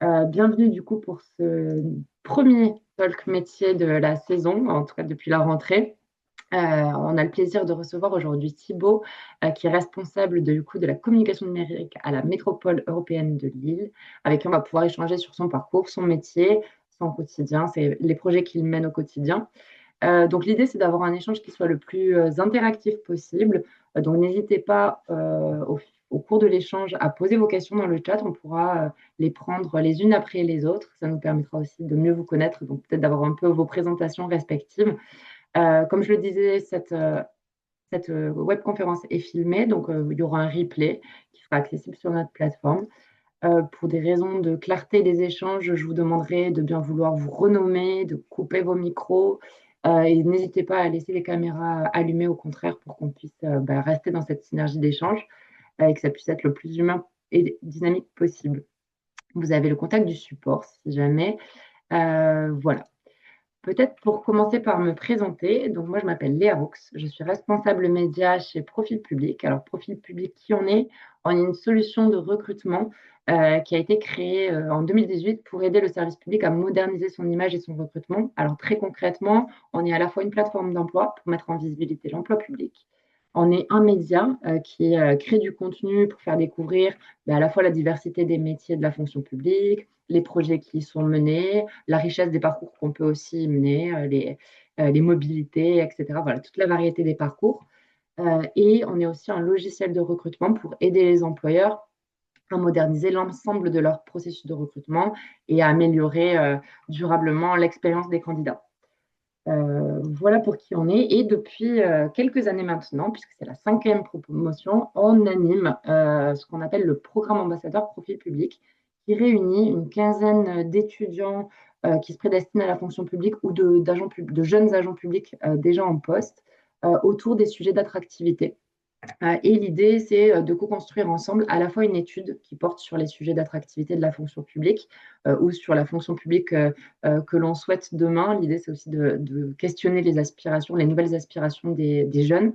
Bienvenue du coup pour ce premier talk métier de la saison, en tout cas depuis la rentrée. On a le plaisir de recevoir aujourd'hui Thibaut, qui est responsable du coup de la communication numérique à la métropole européenne de Lille, avec qui on va pouvoir échanger sur son parcours, son métier, son quotidien, c'est les projets qu'il mène au quotidien. Donc l'idée, c'est d'avoir un échange qui soit le plus interactif possible. Donc n'hésitez pas au cours de l'échange à poser vos questions dans le chat. On pourra les prendre les unes après les autres. Ça nous permettra aussi de mieux vous connaître, donc peut-être d'avoir un peu vos présentations respectives. Comme je le disais, cette webconférence est filmée, donc il y aura un replay qui sera accessible sur notre plateforme. Pour des raisons de clarté des échanges, je vous demanderai de bien vouloir vous renommer, de couper vos micros et n'hésitez pas à laisser les caméras allumées au contraire pour qu'on puisse rester dans cette synergie d'échange et que ça puisse être le plus humain et dynamique possible. Vous avez le contact du support si jamais. Voilà. Peut-être pour commencer par me présenter, donc moi je m'appelle Léa Roux, je suis responsable média chez Profil Public. Alors Profil Public, qui on est? On est une solution de recrutement qui a été créée en 2018 pour aider le service public à moderniser son image et son recrutement. Alors très concrètement, on est à la fois une plateforme d'emploi pour mettre en visibilité l'emploi public. On est un média qui crée du contenu pour faire découvrir à la fois la diversité des métiers de la fonction publique, les projets qui y sont menés, la richesse des parcours qu'on peut aussi mener, les mobilités, etc. Voilà, toute la variété des parcours. Et on est aussi un logiciel de recrutement pour aider les employeurs à moderniser l'ensemble de leur processus de recrutement et à améliorer durablement l'expérience des candidats. Voilà pour qui on est. Et depuis quelques années maintenant, puisque c'est la cinquième promotion, on anime ce qu'on appelle le programme ambassadeur profil public, qui réunit une quinzaine d'étudiants qui se prédestinent à la fonction publique ou de jeunes agents publics déjà en poste autour des sujets d'attractivité. Et l'idée, c'est de co-construire ensemble à la fois une étude qui porte sur les sujets d'attractivité de la fonction publique ou sur la fonction publique que l'on souhaite demain. L'idée, c'est aussi de questionner les aspirations, les nouvelles aspirations des jeunes.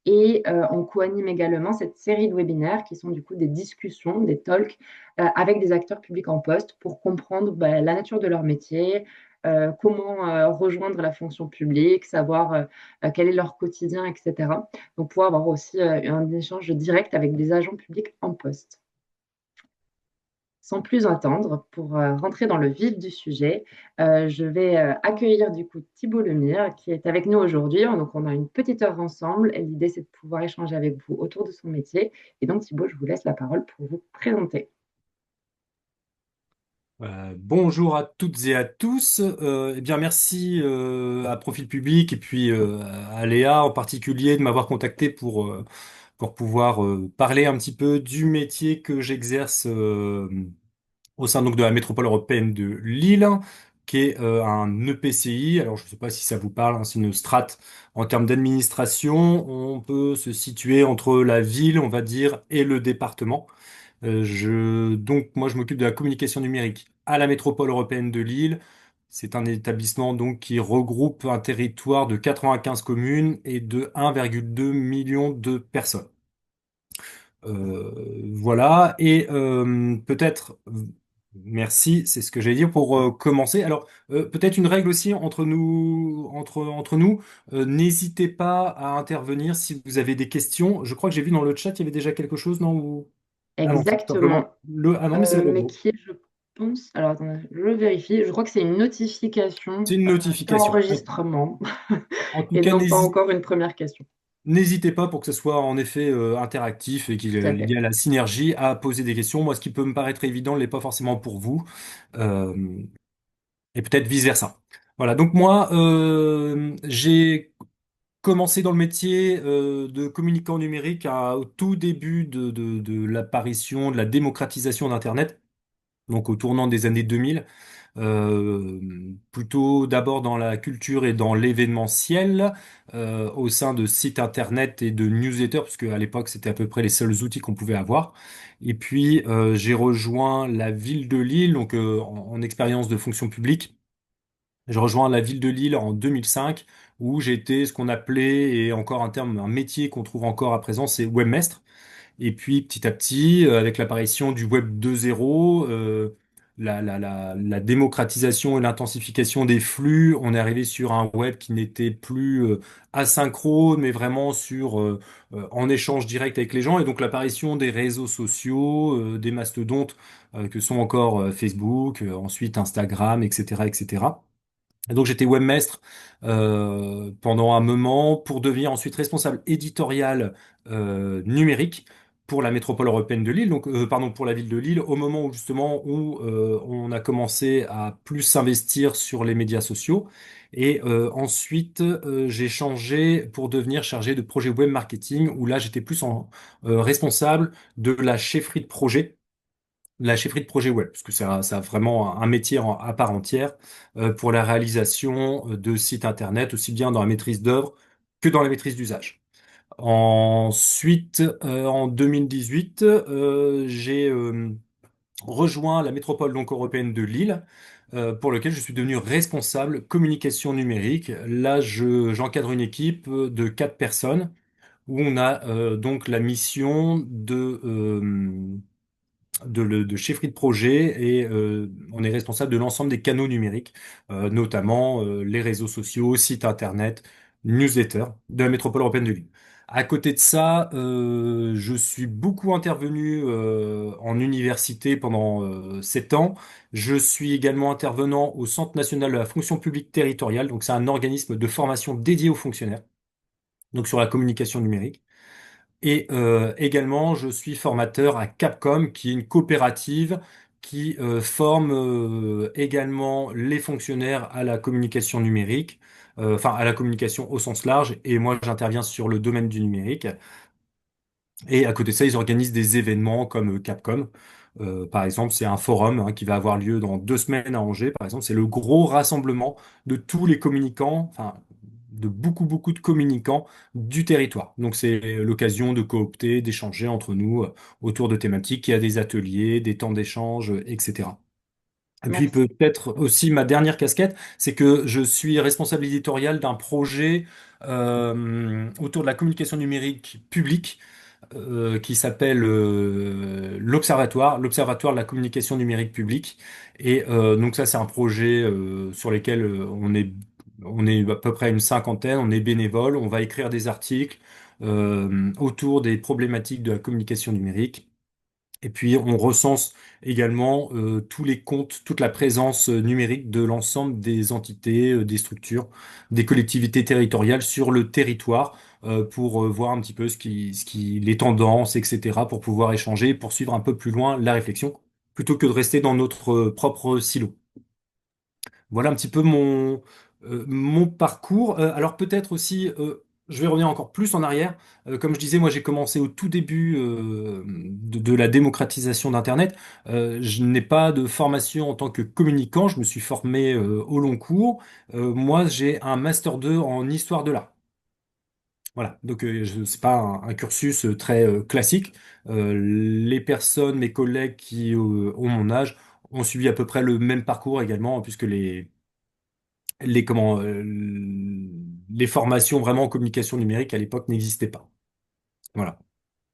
Et on co-anime également cette série de webinaires qui sont du coup des discussions, des talks avec des acteurs publics en poste pour comprendre la nature de leur métier, comment rejoindre la fonction publique, savoir quel est leur quotidien, etc. Donc pouvoir avoir aussi un échange direct avec des agents publics en poste. Sans plus attendre, pour rentrer dans le vif du sujet, je vais accueillir du coup Thibaut Lemire qui est avec nous aujourd'hui. Donc on a une petite heure ensemble et l'idée c'est de pouvoir échanger avec vous autour de son métier. Et donc Thibaut, je vous laisse la parole pour vous présenter. Bonjour à toutes et à tous. Eh bien, merci à Profil Public et puis à Léa en particulier de m'avoir contacté pour pouvoir parler un petit peu du métier que j'exerce au sein donc de la métropole européenne de Lille, qui est un EPCI. Alors, je ne sais pas si ça vous parle, hein, c'est une strate en termes d'administration. On peut se situer entre la ville, on va dire, et le département. Donc, moi, je m'occupe de la communication numérique à la métropole européenne de Lille. C'est un établissement donc qui regroupe un territoire de 95 communes et de 1,2 million de personnes. Voilà. Et peut-être, merci, c'est ce que j'allais dire pour commencer. Alors, peut-être une règle aussi entre nous. N'hésitez pas à intervenir si vous avez des questions. Je crois que j'ai vu dans le chat, il y avait déjà quelque chose, non? Ah non, c'est tout simplement Exactement. Ah non, mais c'est le Mais robot. qui est, je pense, alors attendez, je vérifie, je crois que c'est une notification C'est une notification. d'enregistrement En tout et cas, non pas encore une première question. n'hésitez pas pour que ce soit en effet interactif et qu'il Tout à il y fait. a la synergie à poser des questions. Moi, ce qui peut me paraître évident ne l'est pas forcément pour vous. Euh, et peut-être vice-versa. Voilà, donc moi, j'ai commencé dans le métier de communicant numérique au tout début de l'apparition, de la démocratisation d'Internet, donc au tournant des années 2000. Plutôt d'abord dans la culture et dans l'événementiel, au sein de sites internet et de newsletters, parce qu'à l'époque c'était à peu près les seuls outils qu'on pouvait avoir. Et puis j'ai rejoint la ville de Lille, donc en expérience de fonction publique. J'ai rejoint la ville de Lille en 2005, où j'ai été ce qu'on appelait, et encore un terme, un métier qu'on trouve encore à présent, c'est webmestre. Et puis petit à petit, avec l'apparition du Web 2.0, la démocratisation et l'intensification des flux, on est arrivé sur un web qui n'était plus asynchrone, mais vraiment en échange direct avec les gens. Et donc l'apparition des réseaux sociaux, des mastodontes que sont encore Facebook, ensuite Instagram, etc., etc. Et donc j'étais webmaître pendant un moment pour devenir ensuite responsable éditorial numérique pour la métropole européenne de Lille, donc pardon pour la ville de Lille, au moment où justement où on a commencé à plus s'investir sur les médias sociaux. Et ensuite j'ai changé pour devenir chargé de projet web marketing où là j'étais plus responsable de la chefferie de projet, la chefferie de projet web, parce que ça a vraiment un métier à part entière pour la réalisation de sites internet, aussi bien dans la maîtrise d'œuvre que dans la maîtrise d'usage. Ensuite, en 2018, j'ai rejoint la métropole donc européenne de Lille, pour lequel je suis devenu responsable communication numérique. Là, j'encadre une équipe de 4 personnes où on a donc la mission de chefferie de projet et on est responsable de l'ensemble des canaux numériques, notamment les réseaux sociaux, sites internet, newsletters de la métropole européenne de Lille. À côté de ça, je suis beaucoup intervenu en université pendant 7 ans. Je suis également intervenant au Centre national de la fonction publique territoriale, donc c'est un organisme de formation dédié aux fonctionnaires, donc sur la communication numérique. Et également, je suis formateur à Capcom, qui est une coopérative qui forme également les fonctionnaires à la communication numérique, enfin à la communication au sens large. Et moi, j'interviens sur le domaine du numérique. Et à côté de ça, ils organisent des événements comme Capcom. Par exemple, c'est un forum qui va avoir lieu dans 2 semaines à Angers. Par exemple, c'est le gros rassemblement de tous les communicants, enfin, de beaucoup, beaucoup de communicants du territoire. Donc, c'est l'occasion de coopter, d'échanger entre nous autour de thématiques. Il y a des ateliers, des temps d'échange, etc. Et puis Merci. peut-être aussi ma dernière casquette, c'est que je suis responsable éditorial d'un projet autour de la communication numérique publique qui s'appelle l'Observatoire de la communication numérique publique. Et donc ça, c'est un projet sur lequel on est à peu près une cinquantaine, on est bénévole, on va écrire des articles autour des problématiques de la communication numérique. Et puis on recense également tous les comptes, toute la présence numérique de l'ensemble des entités, des structures, des collectivités territoriales sur le territoire pour voir un petit peu les tendances, etc., pour pouvoir échanger, pour suivre un peu plus loin la réflexion, plutôt que de rester dans notre propre silo. Voilà un petit peu mon parcours. Alors peut-être aussi, je vais revenir encore plus en arrière. Comme je disais, moi j'ai commencé au tout début de la démocratisation d'Internet. Je n'ai pas de formation en tant que communicant, je me suis formé au long cours. Moi j'ai un master 2 en histoire de l'art. Voilà, donc c'est pas un cursus très classique. Les personnes, mes collègues qui ont mon âge, ont suivi à peu près le même parcours également, puisque les formations vraiment en communication numérique à l'époque n'existaient pas. Voilà.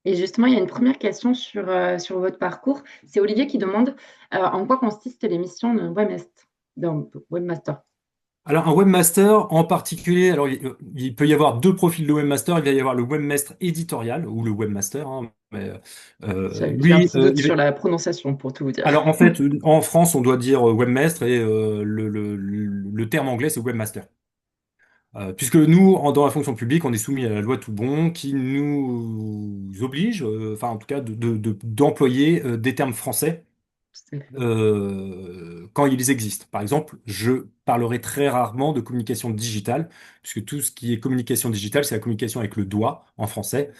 Et justement, il y a une première question sur votre parcours. C'est Olivier qui demande en quoi consiste l'émission de webmaster. Alors un webmaster en particulier, alors il peut y avoir 2 profils de webmaster. Il va y avoir le webmaster éditorial ou le webmaster, hein, mais, J'ai un lui, petit doute sur la prononciation, pour tout vous dire. alors en fait, en France, on doit dire webmaster et le terme anglais c'est webmaster. Puisque nous, dans la fonction publique, on est soumis à la loi Toubon qui nous oblige, enfin en tout cas, d'employer des termes français quand ils existent. Par exemple, je parlerai très rarement de communication digitale, puisque tout ce qui est communication digitale, c'est la communication avec le doigt en français.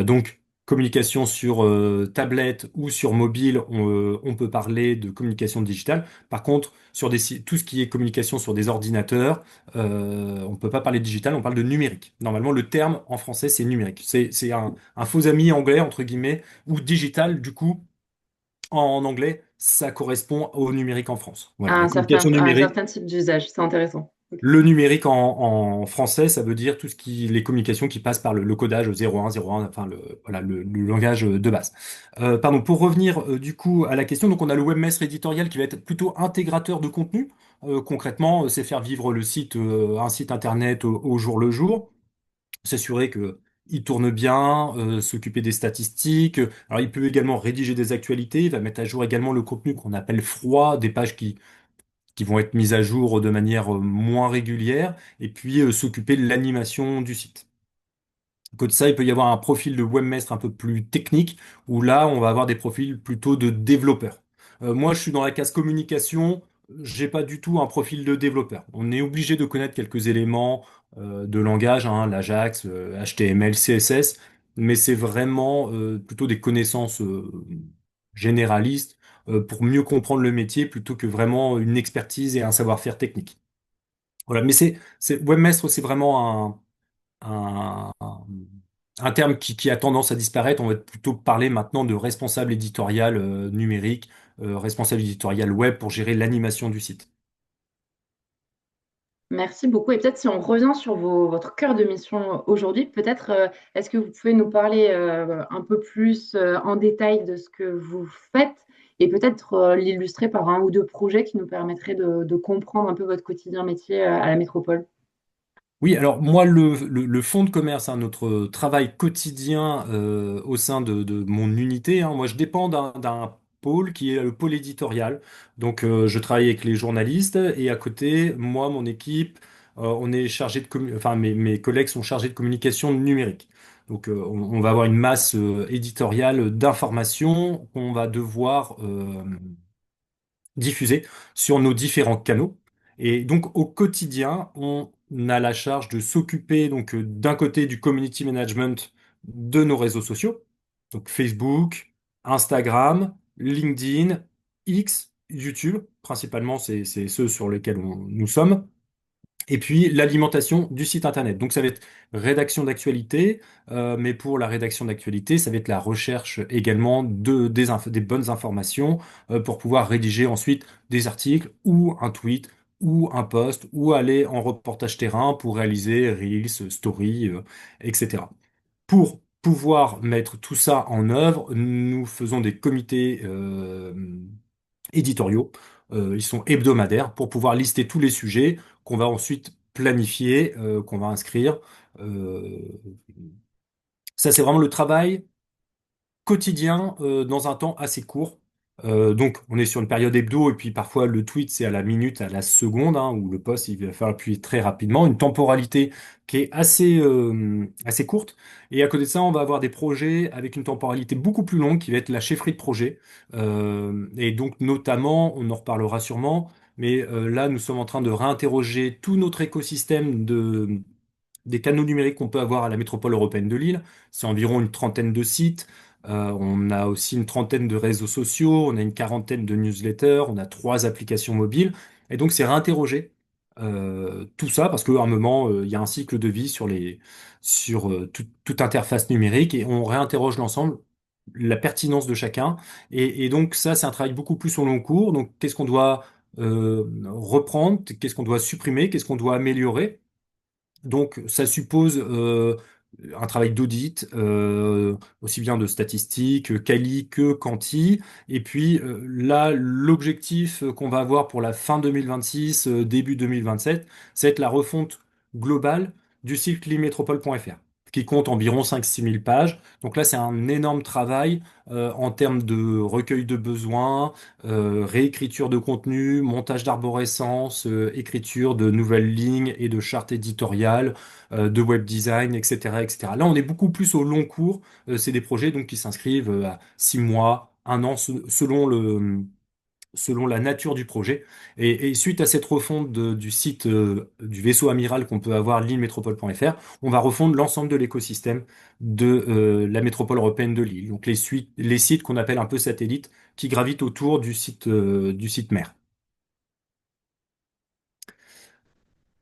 Donc, communication sur tablette ou sur mobile, on peut parler de communication digitale. Par contre, tout ce qui est communication sur des ordinateurs, on ne peut pas parler de digital, on parle de numérique. Normalement, le terme en français, c'est numérique. C'est un faux ami anglais, entre guillemets, ou digital, du coup. En anglais, ça correspond au numérique en France. Voilà, la communication À un numérique. certain type d'usage, c'est intéressant. Le numérique en français, ça veut dire tout ce qui, les communications qui passent par le codage 0101, enfin voilà, le langage de base. Pardon, pour revenir du coup à la question, donc on a le webmaster éditorial qui va être plutôt intégrateur de contenu. Concrètement, c'est faire vivre le site, un site internet au jour le jour, s'assurer que il tourne bien, s'occuper des statistiques. Alors il peut également rédiger des actualités, il va mettre à jour également le contenu qu'on appelle froid, des pages qui vont être mises à jour de manière moins régulière, et puis s'occuper de l'animation du site. À côté de ça, il peut y avoir un profil de webmaster un peu plus technique, où là, on va avoir des profils plutôt de développeurs. Moi, je suis dans la case communication, j'ai pas du tout un profil de développeur. On est obligé de connaître quelques éléments de langage, hein, l'Ajax, HTML, CSS, mais c'est vraiment plutôt des connaissances généralistes pour mieux comprendre le métier plutôt que vraiment une expertise et un savoir-faire technique. Voilà, mais webmaster, c'est vraiment un terme qui a tendance à disparaître. On va plutôt parler maintenant de responsable éditorial numérique, responsable éditorial web pour gérer l'animation du site. Merci beaucoup. Et peut-être si on revient sur votre cœur de mission aujourd'hui, peut-être est-ce que vous pouvez nous parler un peu plus en détail de ce que vous faites et peut-être l'illustrer par un ou deux projets qui nous permettraient de comprendre un peu votre quotidien métier à la métropole. Oui, alors moi, le fonds de commerce, hein, notre travail quotidien au sein de mon unité, hein, moi je dépends d'un pôle qui est le pôle éditorial. Donc je travaille avec les journalistes et à côté, moi, mon équipe, on est chargé enfin mes collègues sont chargés de communication numérique. Donc on va avoir une masse éditoriale d'informations qu'on va devoir diffusés sur nos différents canaux. Et donc au quotidien, on a la charge de s'occuper donc d'un côté du community management de nos réseaux sociaux, donc Facebook, Instagram, LinkedIn, X, YouTube, principalement c'est ceux sur lesquels nous sommes. Et puis l'alimentation du site internet. Donc ça va être rédaction d'actualité, mais pour la rédaction d'actualité, ça va être la recherche également des bonnes informations pour pouvoir rédiger ensuite des articles ou un tweet ou un post ou aller en reportage terrain pour réaliser Reels, Story, etc. Pour pouvoir mettre tout ça en œuvre, nous faisons des comités éditoriaux. Ils sont hebdomadaires pour pouvoir lister tous les sujets qu'on va ensuite planifier, qu'on va inscrire. Euh, Ça, c'est vraiment le travail quotidien dans un temps assez court. Donc, on est sur une période hebdo et puis parfois le tweet c'est à la minute, à la seconde, hein, ou le post il va faire appuyer très rapidement, une temporalité qui est assez courte. Et à côté de ça, on va avoir des projets avec une temporalité beaucoup plus longue qui va être la chefferie de projet. Et donc, notamment, on en reparlera sûrement, mais là, nous sommes en train de réinterroger tout notre écosystème des canaux numériques qu'on peut avoir à la métropole européenne de Lille. C'est environ une trentaine de sites. On a aussi une trentaine de réseaux sociaux, on a une quarantaine de newsletters, on a 3 applications mobiles. Et donc, c'est réinterroger tout ça parce qu'à un moment, il y a un cycle de vie sur toute interface numérique et on réinterroge l'ensemble, la pertinence de chacun. Et donc, ça, c'est un travail beaucoup plus au long cours. Donc, qu'est-ce qu'on doit reprendre, qu'est-ce qu'on doit supprimer, qu'est-ce qu'on doit améliorer. Donc, ça suppose un travail d'audit, aussi bien de statistiques, quali que quanti. Et puis là, l'objectif qu'on va avoir pour la fin 2026, début 2027, c'est la refonte globale du site climétropole.fr, qui compte environ 5-6 000 pages. Donc là, c'est un énorme travail en termes de recueil de besoins, réécriture de contenu, montage d'arborescence, écriture de nouvelles lignes et de chartes éditoriales, de web design, etc., etc. Là, on est beaucoup plus au long cours. C'est des projets donc qui s'inscrivent à 6 mois, un an, selon la nature du projet. Et suite à cette refonte du site du vaisseau amiral qu'on peut avoir, lillemétropole.fr, on va refondre l'ensemble de l'écosystème de la métropole européenne de Lille. Donc les sites qu'on appelle un peu satellites qui gravitent autour du site mère.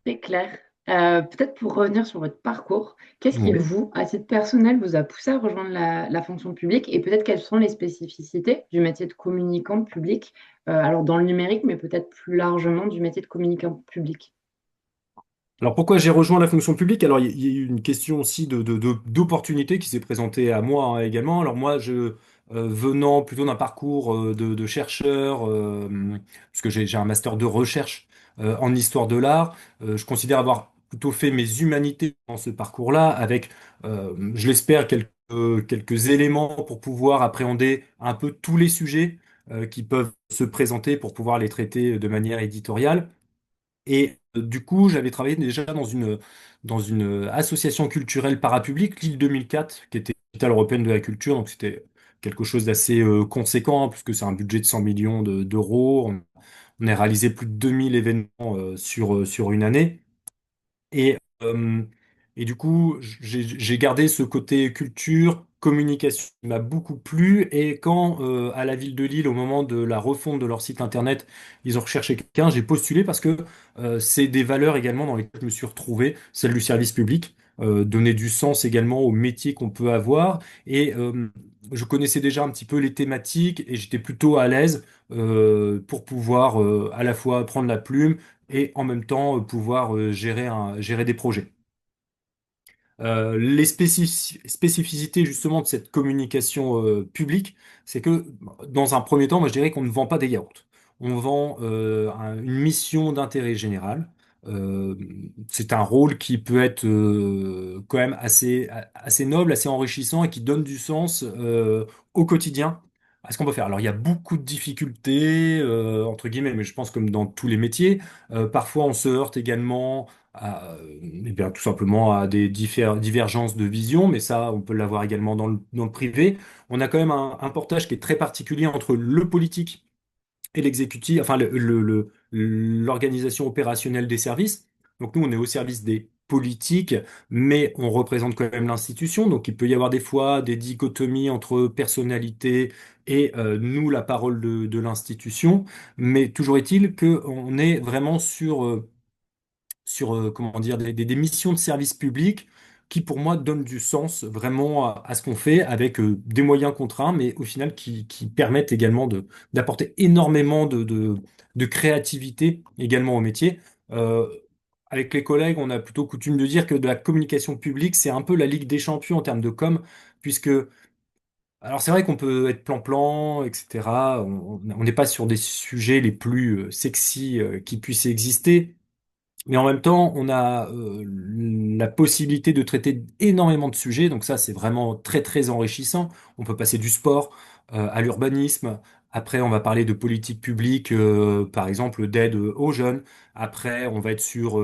C'est clair. Peut-être pour revenir sur votre parcours, qu'est-ce qui, Oui. vous, à titre personnel, vous a poussé à rejoindre la fonction publique et peut-être quelles sont les spécificités du métier de communicant public, alors dans le numérique, mais peut-être plus largement du métier de communicant public? Alors pourquoi j'ai rejoint la fonction publique? Alors il y a eu une question aussi d'opportunité qui s'est présentée à moi hein, également. Alors moi, venant plutôt d'un parcours de chercheur, parce que j'ai un master de recherche en histoire de l'art, je considère avoir plutôt fait mes humanités dans ce parcours-là, avec, je l'espère, quelques éléments pour pouvoir appréhender un peu tous les sujets qui peuvent se présenter pour pouvoir les traiter de manière éditoriale. Et du coup, j'avais travaillé déjà dans une association culturelle parapublique, l'île 2004, qui était capitale européenne de la culture. Donc c'était quelque chose d'assez conséquent, hein, puisque c'est un budget de 100 millions d'euros. On a réalisé plus de 2000 événements sur une année. Et, euh, et du coup, j'ai gardé ce côté culture, communication qui m'a beaucoup plu. Et quand, à la ville de Lille, au moment de la refonte de leur site internet, ils ont recherché quelqu'un, j'ai postulé parce que c'est des valeurs également dans lesquelles je me suis retrouvé, celle du service public, donner du sens également au métier qu'on peut avoir. Et je connaissais déjà un petit peu les thématiques et j'étais plutôt à l'aise pour pouvoir à la fois prendre la plume et en même temps pouvoir gérer des projets. Les spécificités justement de cette communication publique, c'est que dans un premier temps, moi je dirais qu'on ne vend pas des yaourts. On vend une mission d'intérêt général. Euh, c'est un rôle qui peut être quand même assez noble, assez enrichissant et qui donne du sens au quotidien à ce qu'on peut faire. Alors il y a beaucoup de difficultés, entre guillemets, mais je pense comme dans tous les métiers. Parfois on se heurte également eh bien, tout simplement à des divergences de vision, mais ça, on peut l'avoir également dans le privé. On a quand même un portage qui est très particulier entre le politique et l'exécutif, enfin l'organisation opérationnelle des services. Donc nous, on est au service des politiques, mais on représente quand même l'institution. Donc il peut y avoir des fois des dichotomies entre personnalité et nous, la parole de l'institution. Mais toujours est-il qu'on est vraiment sur comment dire, des missions de service public qui, pour moi, donnent du sens vraiment à ce qu'on fait avec des moyens contraints, mais au final qui permettent également d'apporter énormément de créativité également au métier. Euh, Avec les collègues, on a plutôt coutume de dire que de la communication publique, c'est un peu la Ligue des champions en termes de com, puisque, alors c'est vrai qu'on peut être plan-plan, etc. On n'est pas sur des sujets les plus sexy qui puissent exister. Mais en même temps, on a la possibilité de traiter énormément de sujets, donc ça c'est vraiment très très enrichissant. On peut passer du sport à l'urbanisme. Après, on va parler de politique publique, par exemple d'aide aux jeunes. Après, on va être sur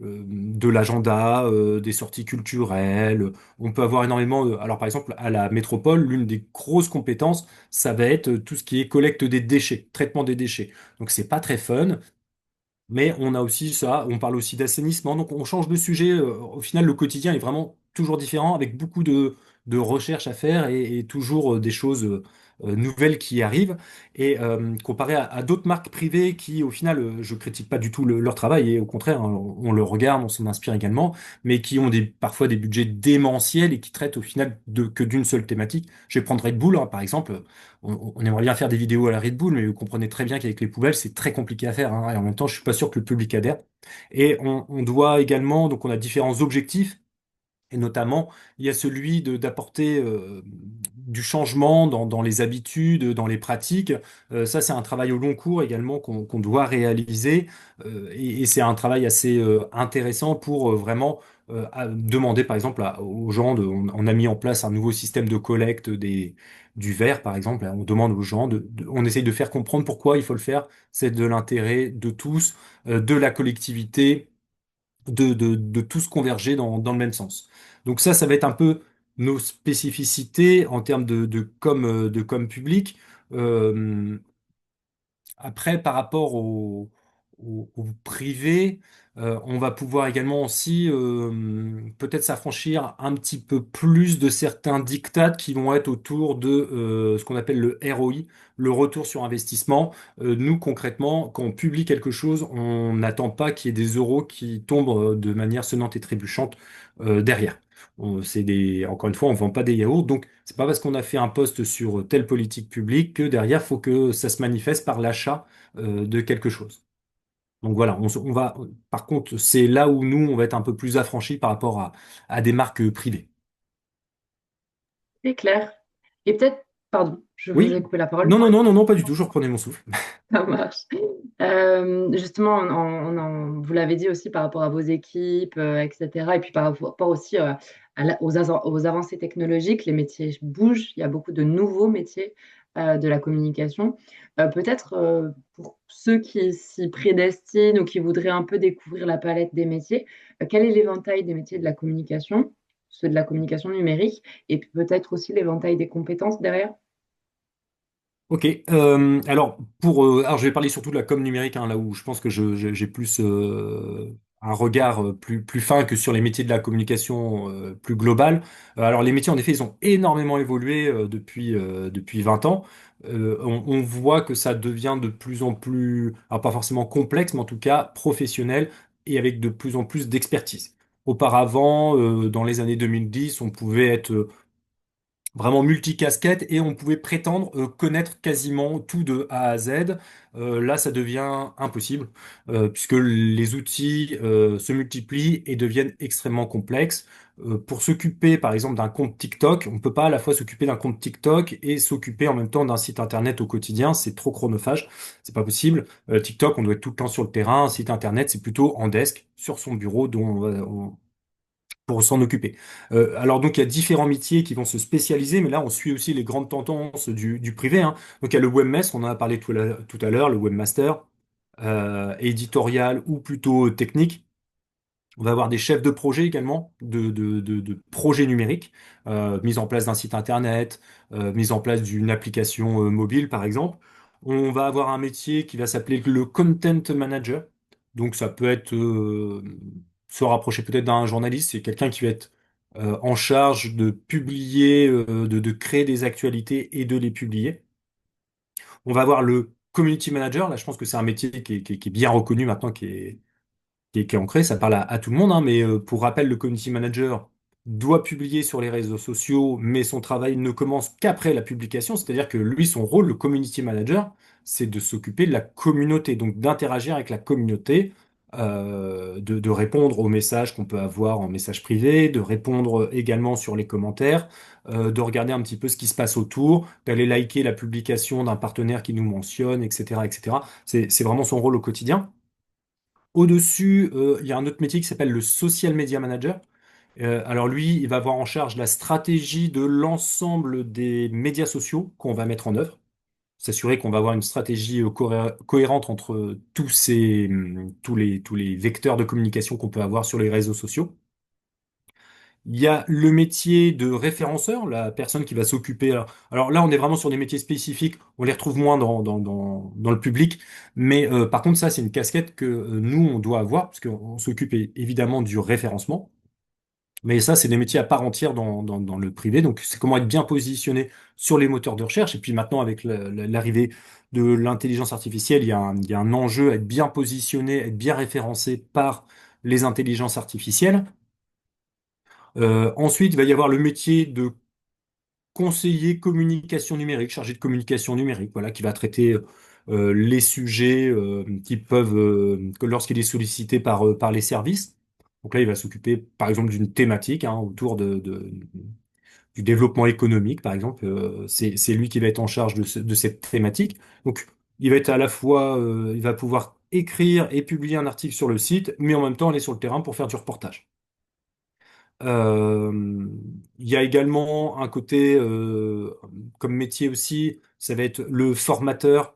de l'agenda, des sorties culturelles. On peut avoir énormément. Alors, par exemple, à la métropole, l'une des grosses compétences, ça va être tout ce qui est collecte des déchets, traitement des déchets. Donc, c'est pas très fun. Mais on a aussi ça, on parle aussi d'assainissement, donc on change de sujet. Au final, le quotidien est vraiment toujours différent, avec beaucoup de recherches à faire et toujours des choses nouvelles qui arrivent. Et comparé à d'autres marques privées qui, au final, je critique pas du tout leur travail, et au contraire, hein, on le regarde, on s'en inspire également, mais qui ont parfois des budgets démentiels et qui traitent au final que d'une seule thématique. Je vais prendre Red Bull, hein, par exemple. On aimerait bien faire des vidéos à la Red Bull, mais vous comprenez très bien qu'avec les poubelles, c'est très compliqué à faire, hein, et en même temps, je suis pas sûr que le public adhère. Et on doit également, donc on a différents objectifs. Et notamment, il y a celui d'apporter du changement dans les habitudes, dans les pratiques. Ça, c'est un travail au long cours également qu'on doit réaliser. Et c'est un travail assez intéressant pour vraiment demander, par exemple, aux gens, on a mis en place un nouveau système de collecte du verre, par exemple. On demande aux gens, on essaye de faire comprendre pourquoi il faut le faire. C'est de l'intérêt de tous, de la collectivité de tous converger dans le même sens. Donc ça va être un peu nos spécificités en termes de com public. Euh, Après, par rapport au privé, on va pouvoir également aussi peut-être s'affranchir un petit peu plus de certains dictats qui vont être autour de ce qu'on appelle le ROI, le retour sur investissement. Nous, concrètement, quand on publie quelque chose, on n'attend pas qu'il y ait des euros qui tombent de manière sonnante et trébuchante derrière. Encore une fois, on ne vend pas des yaourts, donc c'est pas parce qu'on a fait un post sur telle politique publique que derrière, faut que ça se manifeste par l'achat de quelque chose. Donc voilà, on va, par contre, c'est là où nous, on va être un peu plus affranchis par rapport à des marques privées. C'est clair. Et peut-être, pardon, je vous ai Oui? coupé la parole. Non, non, non, non, non, pas du tout, je reprenais mon souffle. Ça marche. Justement, vous l'avez dit aussi par rapport à vos équipes, etc. Et puis par rapport aussi aux avancées technologiques, les métiers bougent. Il y a beaucoup de nouveaux métiers de la communication. Peut-être pour ceux qui s'y prédestinent ou qui voudraient un peu découvrir la palette des métiers, quel est l'éventail des métiers de la communication, ceux de la communication numérique, et puis peut-être aussi l'éventail des compétences derrière? Ok, alors je vais parler surtout de la com numérique, hein, là où je pense que j'ai plus un regard plus fin que sur les métiers de la communication plus global. Alors les métiers en effet ils ont énormément évolué depuis 20 ans. On voit que ça devient de plus en plus, alors pas forcément complexe, mais en tout cas professionnel et avec de plus en plus d'expertise. Auparavant, dans les années 2010, on pouvait être vraiment multicasquette et on pouvait prétendre connaître quasiment tout de A à Z. Là, ça devient impossible puisque les outils se multiplient et deviennent extrêmement complexes. Pour s'occuper, par exemple, d'un compte TikTok, on ne peut pas à la fois s'occuper d'un compte TikTok et s'occuper en même temps d'un site internet au quotidien. C'est trop chronophage, c'est pas possible. TikTok, on doit être tout le temps sur le terrain. Un site internet, c'est plutôt en desk sur son bureau dont pour s'en occuper. Alors donc il y a différents métiers qui vont se spécialiser, mais là on suit aussi les grandes tendances du privé, hein. Donc il y a le webmaster, on en a parlé tout à l'heure, le webmaster, éditorial ou plutôt technique. On va avoir des chefs de projet également, de projets numériques, mise en place d'un site internet, mise en place d'une application mobile par exemple. On va avoir un métier qui va s'appeler le content manager. Donc ça peut être se rapprocher peut-être d'un journaliste, c'est quelqu'un qui va être en charge de publier, de créer des actualités et de les publier. On va avoir le community manager. Là, je pense que c'est un métier qui est bien reconnu maintenant, qui est ancré, ça parle à tout le monde, hein, mais pour rappel, le community manager doit publier sur les réseaux sociaux, mais son travail ne commence qu'après la publication, c'est-à-dire que lui, son rôle, le community manager, c'est de s'occuper de la communauté, donc d'interagir avec la communauté, de répondre aux messages qu'on peut avoir en message privé, de répondre également sur les commentaires, de regarder un petit peu ce qui se passe autour, d'aller liker la publication d'un partenaire qui nous mentionne, etc., etc. C'est vraiment son rôle au quotidien. Au-dessus, il y a un autre métier qui s'appelle le social media manager. Alors lui, il va avoir en charge la stratégie de l'ensemble des médias sociaux qu'on va mettre en œuvre, s'assurer qu'on va avoir une stratégie cohérente entre tous les vecteurs de communication qu'on peut avoir sur les réseaux sociaux. Il y a le métier de référenceur, la personne qui va s'occuper. Alors là, on est vraiment sur des métiers spécifiques. On les retrouve moins dans le public. Mais par contre, ça, c'est une casquette que nous, on doit avoir, parce qu'on s'occupe évidemment du référencement. Mais ça, c'est des métiers à part entière dans le privé. Donc, c'est comment être bien positionné sur les moteurs de recherche. Et puis maintenant, avec l'arrivée de l'intelligence artificielle, il y a un enjeu à être bien positionné, être bien référencé par les intelligences artificielles. Ensuite, il va y avoir le métier de conseiller communication numérique, chargé de communication numérique, voilà, qui va traiter les sujets qui peuvent, que lorsqu'il est sollicité par les services. Donc là, il va s'occuper, par exemple, d'une thématique hein, autour du développement économique, par exemple. C'est lui qui va être en charge de cette thématique. Donc, il va être à la fois, il va pouvoir écrire et publier un article sur le site, mais en même temps aller sur le terrain pour faire du reportage. Euh, il y a également un côté comme métier aussi, ça va être le formateur,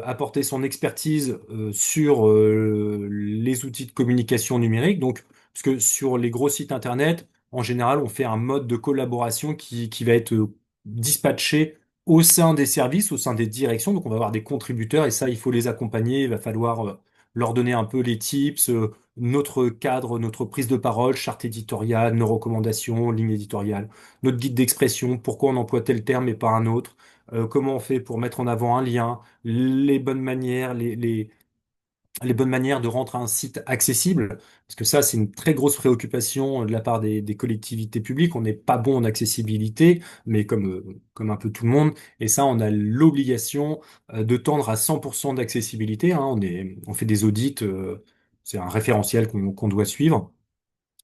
apporter son expertise sur les outils de communication numérique. Donc, parce que sur les gros sites internet, en général, on fait un mode de collaboration qui va être dispatché au sein des services, au sein des directions. Donc, on va avoir des contributeurs et ça, il faut les accompagner. Il va falloir leur donner un peu les tips. Notre cadre, notre prise de parole, charte éditoriale, nos recommandations, ligne éditoriale, notre guide d'expression, pourquoi on emploie tel terme et pas un autre, comment on fait pour mettre en avant un lien, les bonnes manières, les bonnes manières de rendre un site accessible, parce que ça, c'est une très grosse préoccupation de la part des collectivités publiques. On n'est pas bon en accessibilité, mais comme un peu tout le monde, et ça, on a l'obligation de tendre à 100% d'accessibilité, hein. On fait des audits, c'est un référentiel qu'on doit suivre.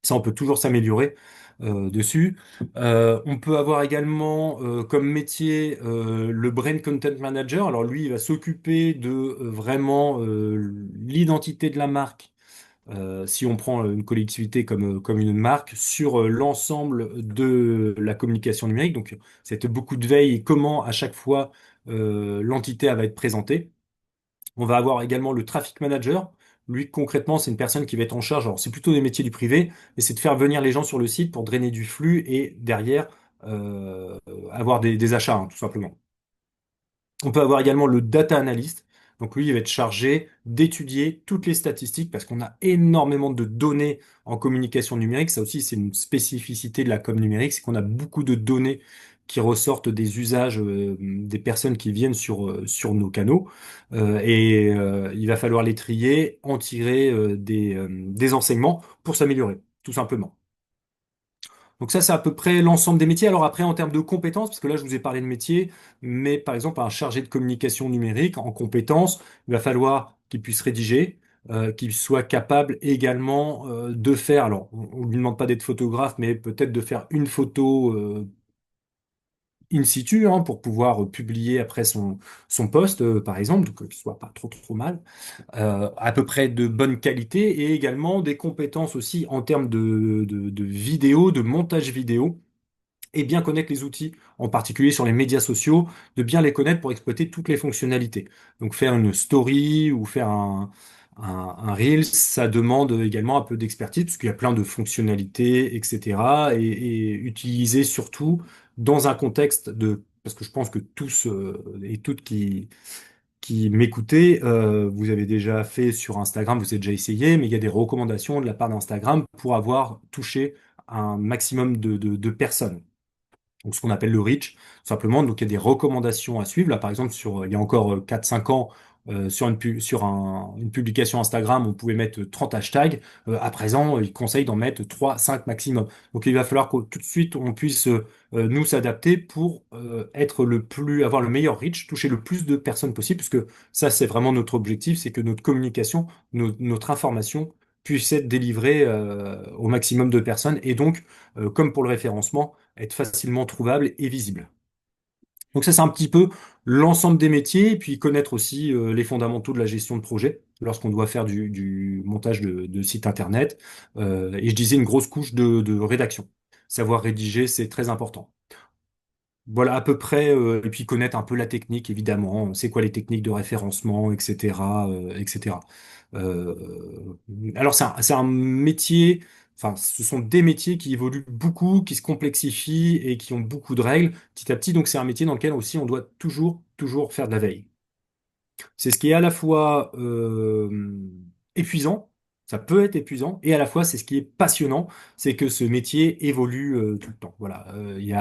Ça, on peut toujours s'améliorer dessus. On peut avoir également comme métier le Brain Content Manager. Alors lui, il va s'occuper de vraiment l'identité de la marque. Si on prend une collectivité comme une marque sur l'ensemble de la communication numérique, donc c'est beaucoup de veille et comment à chaque fois l'entité elle va être présentée. On va avoir également le traffic manager. Lui, concrètement, c'est une personne qui va être en charge. Alors, c'est plutôt des métiers du privé, mais c'est de faire venir les gens sur le site pour drainer du flux et derrière avoir des achats, hein, tout simplement. On peut avoir également le data analyst. Donc lui, il va être chargé d'étudier toutes les statistiques parce qu'on a énormément de données en communication numérique. Ça aussi, c'est une spécificité de la com numérique, c'est qu'on a beaucoup de données qui ressortent des usages des personnes qui viennent sur nos canaux. Il va falloir les trier, en tirer des enseignements pour s'améliorer, tout simplement. Donc ça, c'est à peu près l'ensemble des métiers. Alors après, en termes de compétences, parce que là, je vous ai parlé de métiers, mais par exemple, un chargé de communication numérique en compétences, il va falloir qu'il puisse rédiger, qu'il soit capable également de faire, alors on ne lui demande pas d'être photographe, mais peut-être de faire une photo in situ, hein, pour pouvoir publier après son post, par exemple, donc qu'il soit pas trop mal, à peu près de bonne qualité, et également des compétences aussi en termes de vidéo, de montage vidéo et bien connaître les outils, en particulier sur les médias sociaux, de bien les connaître pour exploiter toutes les fonctionnalités. Donc faire une story ou faire un Reel, ça demande également un peu d'expertise, parce qu'il y a plein de fonctionnalités, etc. Et utiliser surtout dans un contexte parce que je pense que tous et toutes qui m'écoutez, vous avez déjà fait sur Instagram, vous avez déjà essayé, mais il y a des recommandations de la part d'Instagram pour avoir touché un maximum de personnes, donc ce qu'on appelle le reach, simplement. Donc il y a des recommandations à suivre. Là, par exemple, il y a encore 4-5 ans, une publication Instagram, on pouvait mettre 30 hashtags. À présent, il conseille d'en mettre 3-5 maximum. Donc il va falloir que tout de suite, on puisse nous s'adapter pour avoir le meilleur reach, toucher le plus de personnes possible, parce que ça, c'est vraiment notre objectif, c'est que notre communication, notre information puisse être délivrée au maximum de personnes. Et donc, comme pour le référencement, être facilement trouvable et visible. Donc ça, c'est un petit peu l'ensemble des métiers, et puis connaître aussi les fondamentaux de la gestion de projet lorsqu'on doit faire du montage de site internet. Et je disais une grosse couche de rédaction. Savoir rédiger, c'est très important. Voilà à peu près, et puis connaître un peu la technique, évidemment. C'est quoi les techniques de référencement, etc., etc. Alors c'est un métier, enfin ce sont des métiers qui évoluent beaucoup, qui se complexifient et qui ont beaucoup de règles petit à petit. Donc c'est un métier dans lequel aussi on doit toujours faire de la veille. C'est ce qui est à la fois épuisant, ça peut être épuisant, et à la fois c'est ce qui est passionnant, c'est que ce métier évolue tout le temps. Voilà, il y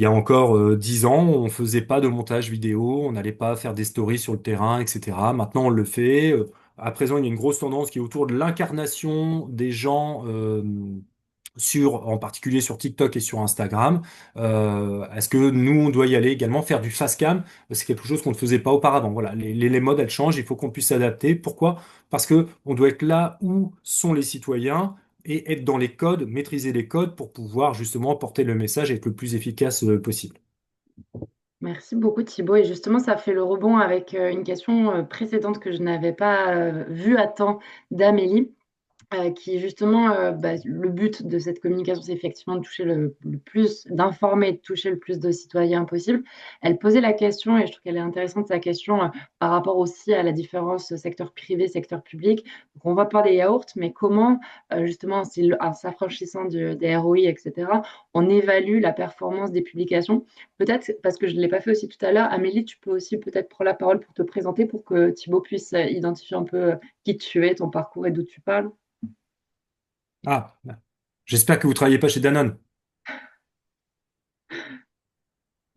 a encore 10 ans, on faisait pas de montage vidéo, on n'allait pas faire des stories sur le terrain, etc. Maintenant, on le fait. À présent, il y a une grosse tendance qui est autour de l'incarnation des gens, en particulier sur TikTok et sur Instagram. Est-ce que nous, on doit y aller également faire du fast cam? C'est quelque chose qu'on ne faisait pas auparavant. Voilà, les modes, elles changent, il faut qu'on puisse s'adapter. Pourquoi? Parce que on doit être là où sont les citoyens et être dans les codes, maîtriser les codes pour pouvoir justement porter le message et être le plus efficace possible. Merci beaucoup Thibaut. Et justement, ça fait le rebond avec une question précédente que je n'avais pas vue à temps d'Amélie. Qui justement, le but de cette communication, c'est effectivement de toucher le plus, d'informer et de toucher le plus de citoyens possible. Elle posait la question, et je trouve qu'elle est intéressante, sa question, par rapport aussi à la différence secteur privé, secteur public. Donc, on va parler des yaourts, mais comment, justement, en s'affranchissant des ROI, etc., on évalue la performance des publications. Peut-être, parce que je ne l'ai pas fait aussi tout à l'heure, Amélie, tu peux aussi peut-être prendre la parole pour te présenter, pour que Thibaut puisse identifier un peu qui tu es, ton parcours et d'où tu parles. Ah, j'espère que vous travaillez pas chez Danone. Je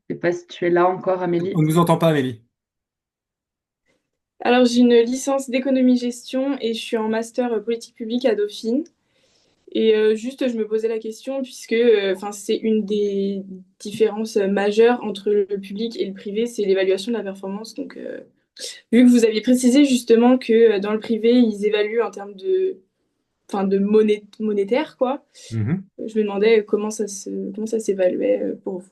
sais pas si tu es là encore, On Amélie. ne vous entend pas, Amélie. Alors, j'ai une licence d'économie-gestion et je suis en master politique publique à Dauphine. Et juste, je me posais la question puisque enfin, c'est une des différences majeures entre le public et le privé, c'est l'évaluation de la performance. Donc, vu que vous aviez précisé justement que dans le privé, ils évaluent en termes de, enfin, de monétaire, quoi, Mhm. je me demandais comment ça s'évaluait pour vous.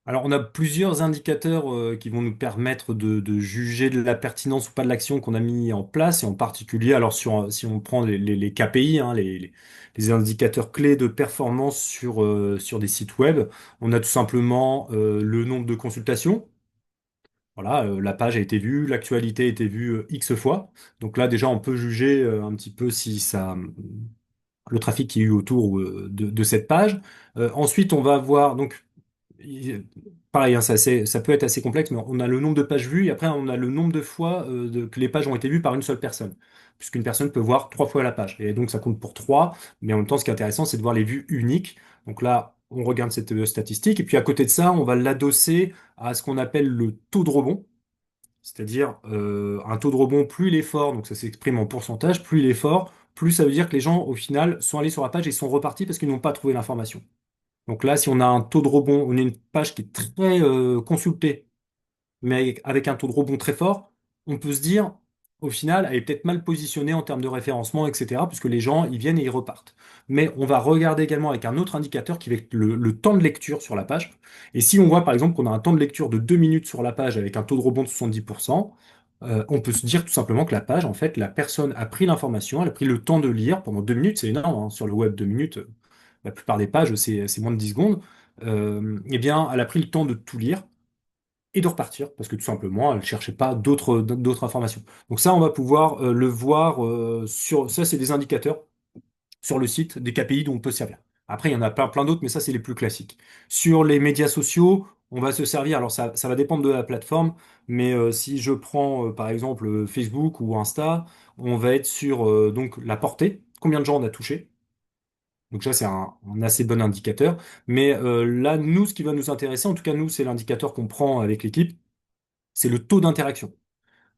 Alors, on a plusieurs indicateurs qui vont nous permettre de juger de la pertinence ou pas de l'action qu'on a mis en place, et en particulier, alors si on prend les KPI, hein, les indicateurs clés de performance sur des sites web, on a tout simplement le nombre de consultations. Voilà, la page a été vue, l'actualité a été vue X fois. Donc là, déjà, on peut juger un petit peu si ça, le trafic qui est eu autour de cette page. Ensuite, on va voir, donc, il- pareil, hein, ça peut être assez complexe, mais on a le nombre de pages vues et après, on a le nombre de fois que les pages ont été vues par une seule personne. Puisqu'une personne peut voir 3 fois la page. Et donc, ça compte pour 3. Mais en même temps, ce qui est intéressant, c'est de voir les vues uniques. Donc là, on regarde cette statistique. Et puis, à côté de ça, on va l'adosser à ce qu'on appelle le taux de rebond. C'est-à-dire un taux de rebond, plus il est fort, donc ça s'exprime en pourcentage, plus il est fort, plus ça veut dire que les gens, au final, sont allés sur la page et sont repartis parce qu'ils n'ont pas trouvé l'information. Donc là, si on a un taux de rebond, on a une page qui est très consultée, mais avec un taux de rebond très fort, on peut se dire, au final, elle est peut-être mal positionnée en termes de référencement, etc., puisque les gens, ils viennent et ils repartent. Mais on va regarder également avec un autre indicateur qui va être le temps de lecture sur la page. Et si on voit, par exemple, qu'on a un temps de lecture de 2 minutes sur la page avec un taux de rebond de 70%, on peut se dire tout simplement que la page, en fait, la personne a pris l'information, elle a pris le temps de lire pendant 2 minutes, c'est énorme, hein, sur le web, 2 minutes, la plupart des pages, c'est moins de 10 secondes. Eh bien, elle a pris le temps de tout lire et de repartir, parce que tout simplement, elle ne cherchait pas d'autres informations. Donc ça, on va pouvoir le voir ça, c'est des indicateurs sur le site des KPI dont on peut se servir. Après, il y en a plein d'autres, mais ça, c'est les plus classiques. Sur les médias sociaux, on va se servir, alors ça va dépendre de la plateforme, mais si je prends par exemple Facebook ou Insta, on va être sur donc la portée, combien de gens on a touché. Donc ça, c'est un assez bon indicateur. Mais là, nous, ce qui va nous intéresser, en tout cas nous, c'est l'indicateur qu'on prend avec l'équipe, c'est le taux d'interaction.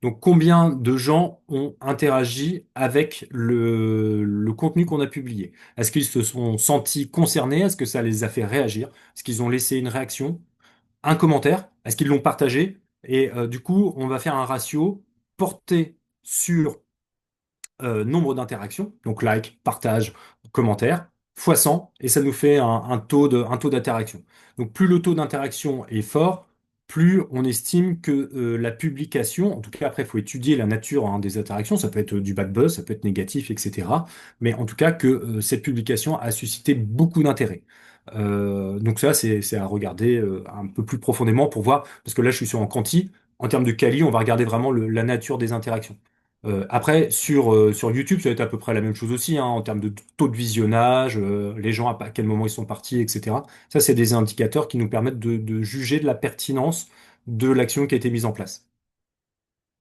Donc, combien de gens ont interagi avec le contenu qu'on a publié? Est-ce qu'ils se sont sentis concernés? Est-ce que ça les a fait réagir? Est-ce qu'ils ont laissé une réaction, un commentaire? Est-ce qu'ils l'ont partagé? Et du coup, on va faire un ratio porté sur nombre d'interactions, donc like, partage, commentaire, fois 100, et ça nous fait un taux d'interaction. Donc plus le taux d'interaction est fort, plus on estime que la publication, en tout cas après il faut étudier la nature hein, des interactions, ça peut être du bad buzz, ça peut être négatif, etc. Mais en tout cas que cette publication a suscité beaucoup d'intérêt. Donc ça c'est à regarder un peu plus profondément pour voir, parce que là je suis sur un quanti, en termes de quali, on va regarder vraiment la nature des interactions. Après, sur YouTube, ça va être à peu près la même chose aussi, hein, en termes de taux de visionnage, les gens à quel moment ils sont partis, etc. Ça, c'est des indicateurs qui nous permettent de juger de la pertinence de l'action qui a été mise en place.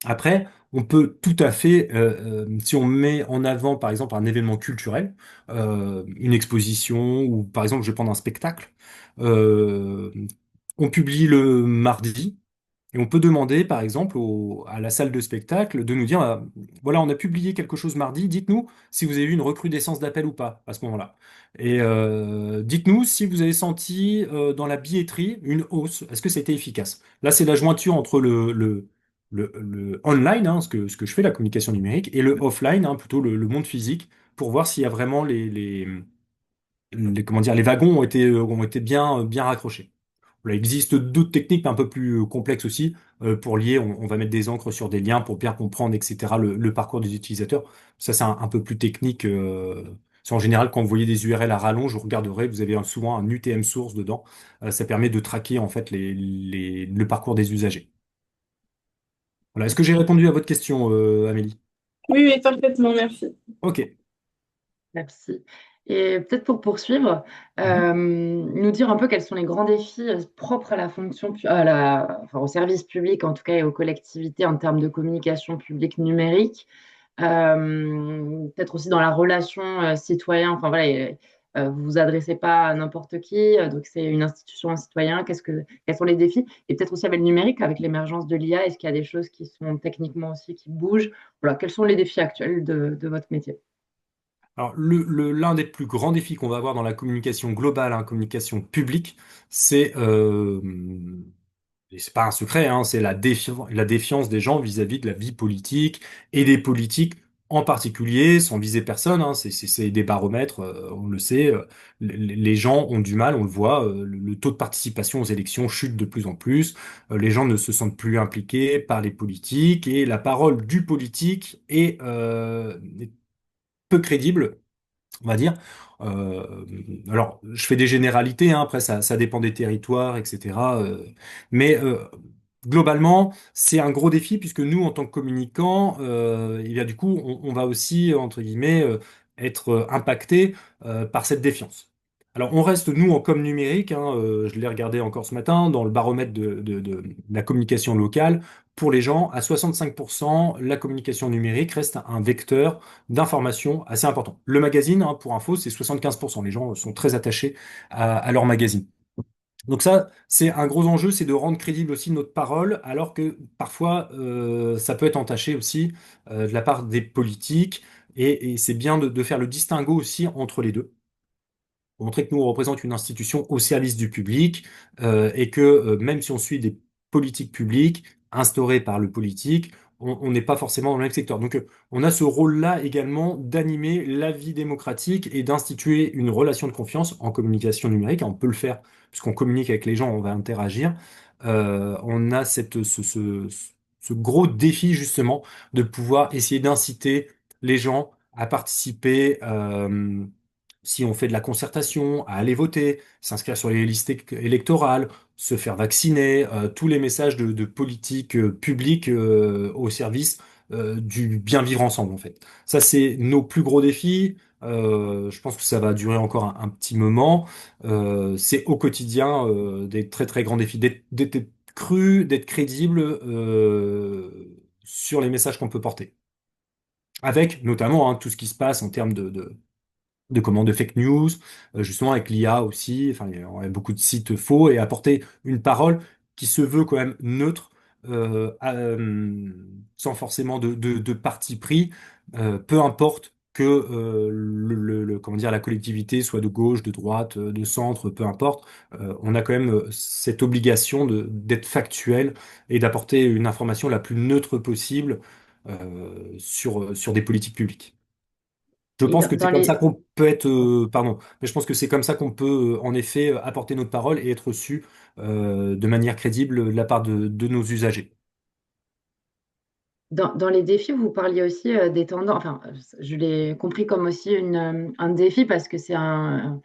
Après, on peut tout à fait, si on met en avant, par exemple, un événement culturel, une exposition, ou par exemple, je vais prendre un spectacle, euh, on publie le mardi. Et on peut demander, par exemple, à la salle de spectacle de nous dire, voilà, on a publié quelque chose mardi, dites-nous si vous avez eu une recrudescence d'appels ou pas à ce moment-là. Et dites-nous si vous avez senti dans la billetterie une hausse. Est-ce que c'était efficace? Là, c'est la jointure entre le online, hein, ce que je fais, la communication numérique, et le offline, hein, plutôt le monde physique, pour voir s'il y a vraiment comment dire, les wagons ont été bien raccrochés. Voilà, il existe d'autres techniques un peu plus complexes aussi. Pour lier, on va mettre des encres sur des liens pour bien comprendre, etc., le parcours des utilisateurs. Ça, c'est un peu plus technique. C'est en général, quand vous voyez des URL à rallonge, vous regarderez, vous avez souvent un UTM source dedans. Ça permet de traquer en fait le parcours des usagers. Voilà. Est-ce que j'ai répondu à votre question, Amélie? Oui, oui, parfaitement, merci. Ok. Merci. Et peut-être pour poursuivre, Mhm. nous dire un peu quels sont les grands défis propres à la fonction, enfin, au service public en tout cas et aux collectivités en termes de communication publique numérique. Peut-être aussi dans la relation citoyen. Enfin voilà, vous vous adressez pas à n'importe qui, donc c'est une institution, un citoyen. Quels sont les défis? Et peut-être aussi avec le numérique, avec l'émergence de l'IA, est-ce qu'il y a des choses qui sont techniquement aussi qui bougent? Voilà, quels sont les défis actuels de votre métier? Alors, l'un des plus grands défis qu'on va avoir dans la communication globale, hein, communication publique, c'est, et c'est pas un secret, hein, c'est la défiance des gens vis-à-vis de la vie politique et des politiques en particulier, sans viser personne, hein, c'est des baromètres, on le sait, les gens ont du mal, on le voit, le taux de participation aux élections chute de plus en plus, les gens ne se sentent plus impliqués par les politiques et la parole du politique est peu crédible, on va dire. Alors, je fais des généralités, hein, après ça dépend des territoires, etc. Mais globalement, c'est un gros défi puisque nous, en tant que communicants, il y a du coup, on va aussi, entre guillemets, être impacté par cette défiance. Alors, on reste, nous, en com numérique, hein, je l'ai regardé encore ce matin, dans le baromètre de la communication locale, pour les gens, à 65%, la communication numérique reste un vecteur d'information assez important. Le magazine, hein, pour info, c'est 75%. Les gens sont très attachés à leur magazine. Donc ça, c'est un gros enjeu, c'est de rendre crédible aussi notre parole, alors que parfois, ça peut être entaché aussi de la part des politiques, et c'est bien de faire le distinguo aussi entre les deux pour montrer que nous, on représente une institution au service du public et que même si on suit des politiques publiques instaurées par le politique, on n'est pas forcément dans le même secteur. Donc, on a ce rôle-là également d'animer la vie démocratique et d'instituer une relation de confiance en communication numérique. Et on peut le faire puisqu'on communique avec les gens, on va interagir. On a ce gros défi justement de pouvoir essayer d'inciter les gens à participer. Si on fait de la concertation, à aller voter, s'inscrire sur les listes électorales, se faire vacciner, tous les messages de politique publique au service du bien vivre ensemble en fait. Ça, c'est nos plus gros défis. Je pense que ça va durer encore un petit moment. C'est au quotidien des très très grands défis, d'être cru, d'être crédible sur les messages qu'on peut porter. Avec notamment tout ce qui se passe en termes de fake news, justement avec l'IA aussi, enfin, il y a beaucoup de sites faux, et apporter une parole qui se veut quand même neutre, sans forcément de parti pris, peu importe que comment dire, la collectivité soit de gauche, de droite, de centre, peu importe, on a quand même cette obligation d'être factuel et d'apporter une information la plus neutre possible sur des politiques publiques. Je Et pense que c'est dans comme ça les, qu'on peut être, pardon, mais je pense que c'est comme ça qu'on peut en effet apporter notre parole et être reçu de manière crédible de la part de nos usagers. dans les défis, vous parliez aussi des tendances. Enfin, je l'ai compris comme aussi un défi parce que c'est un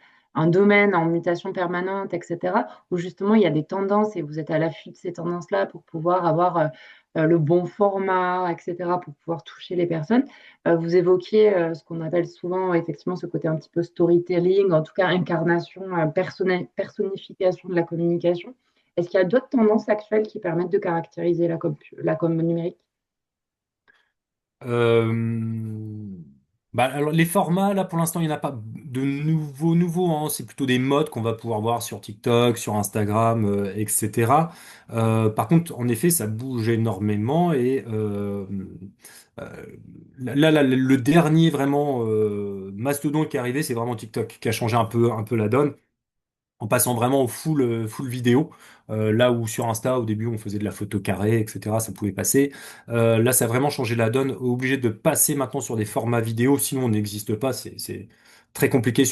domaine en mutation permanente, etc., où justement il y a des tendances et vous êtes à l'affût de ces tendances-là pour pouvoir avoir le bon format, etc., pour pouvoir toucher les personnes. Vous évoquiez ce qu'on appelle souvent effectivement ce côté un petit peu storytelling, en tout cas incarnation, personnification de la communication. Est-ce qu'il y a d'autres tendances actuelles qui permettent de caractériser la com numérique? Euh, alors les formats, là, pour l'instant, il n'y en a pas de nouveaux, hein. C'est plutôt des modes qu'on va pouvoir voir sur TikTok, sur Instagram, etc. Par contre, en effet, ça bouge énormément et euh, le dernier vraiment mastodonte qui est arrivé, c'est vraiment TikTok qui a changé un peu la donne en passant vraiment au full vidéo. Là où sur Insta, au début, on faisait de la photo carrée, etc., ça pouvait passer. Là, ça a vraiment changé la donne. Obligé de passer maintenant sur des formats vidéo, sinon on n'existe pas. C'est très compliqué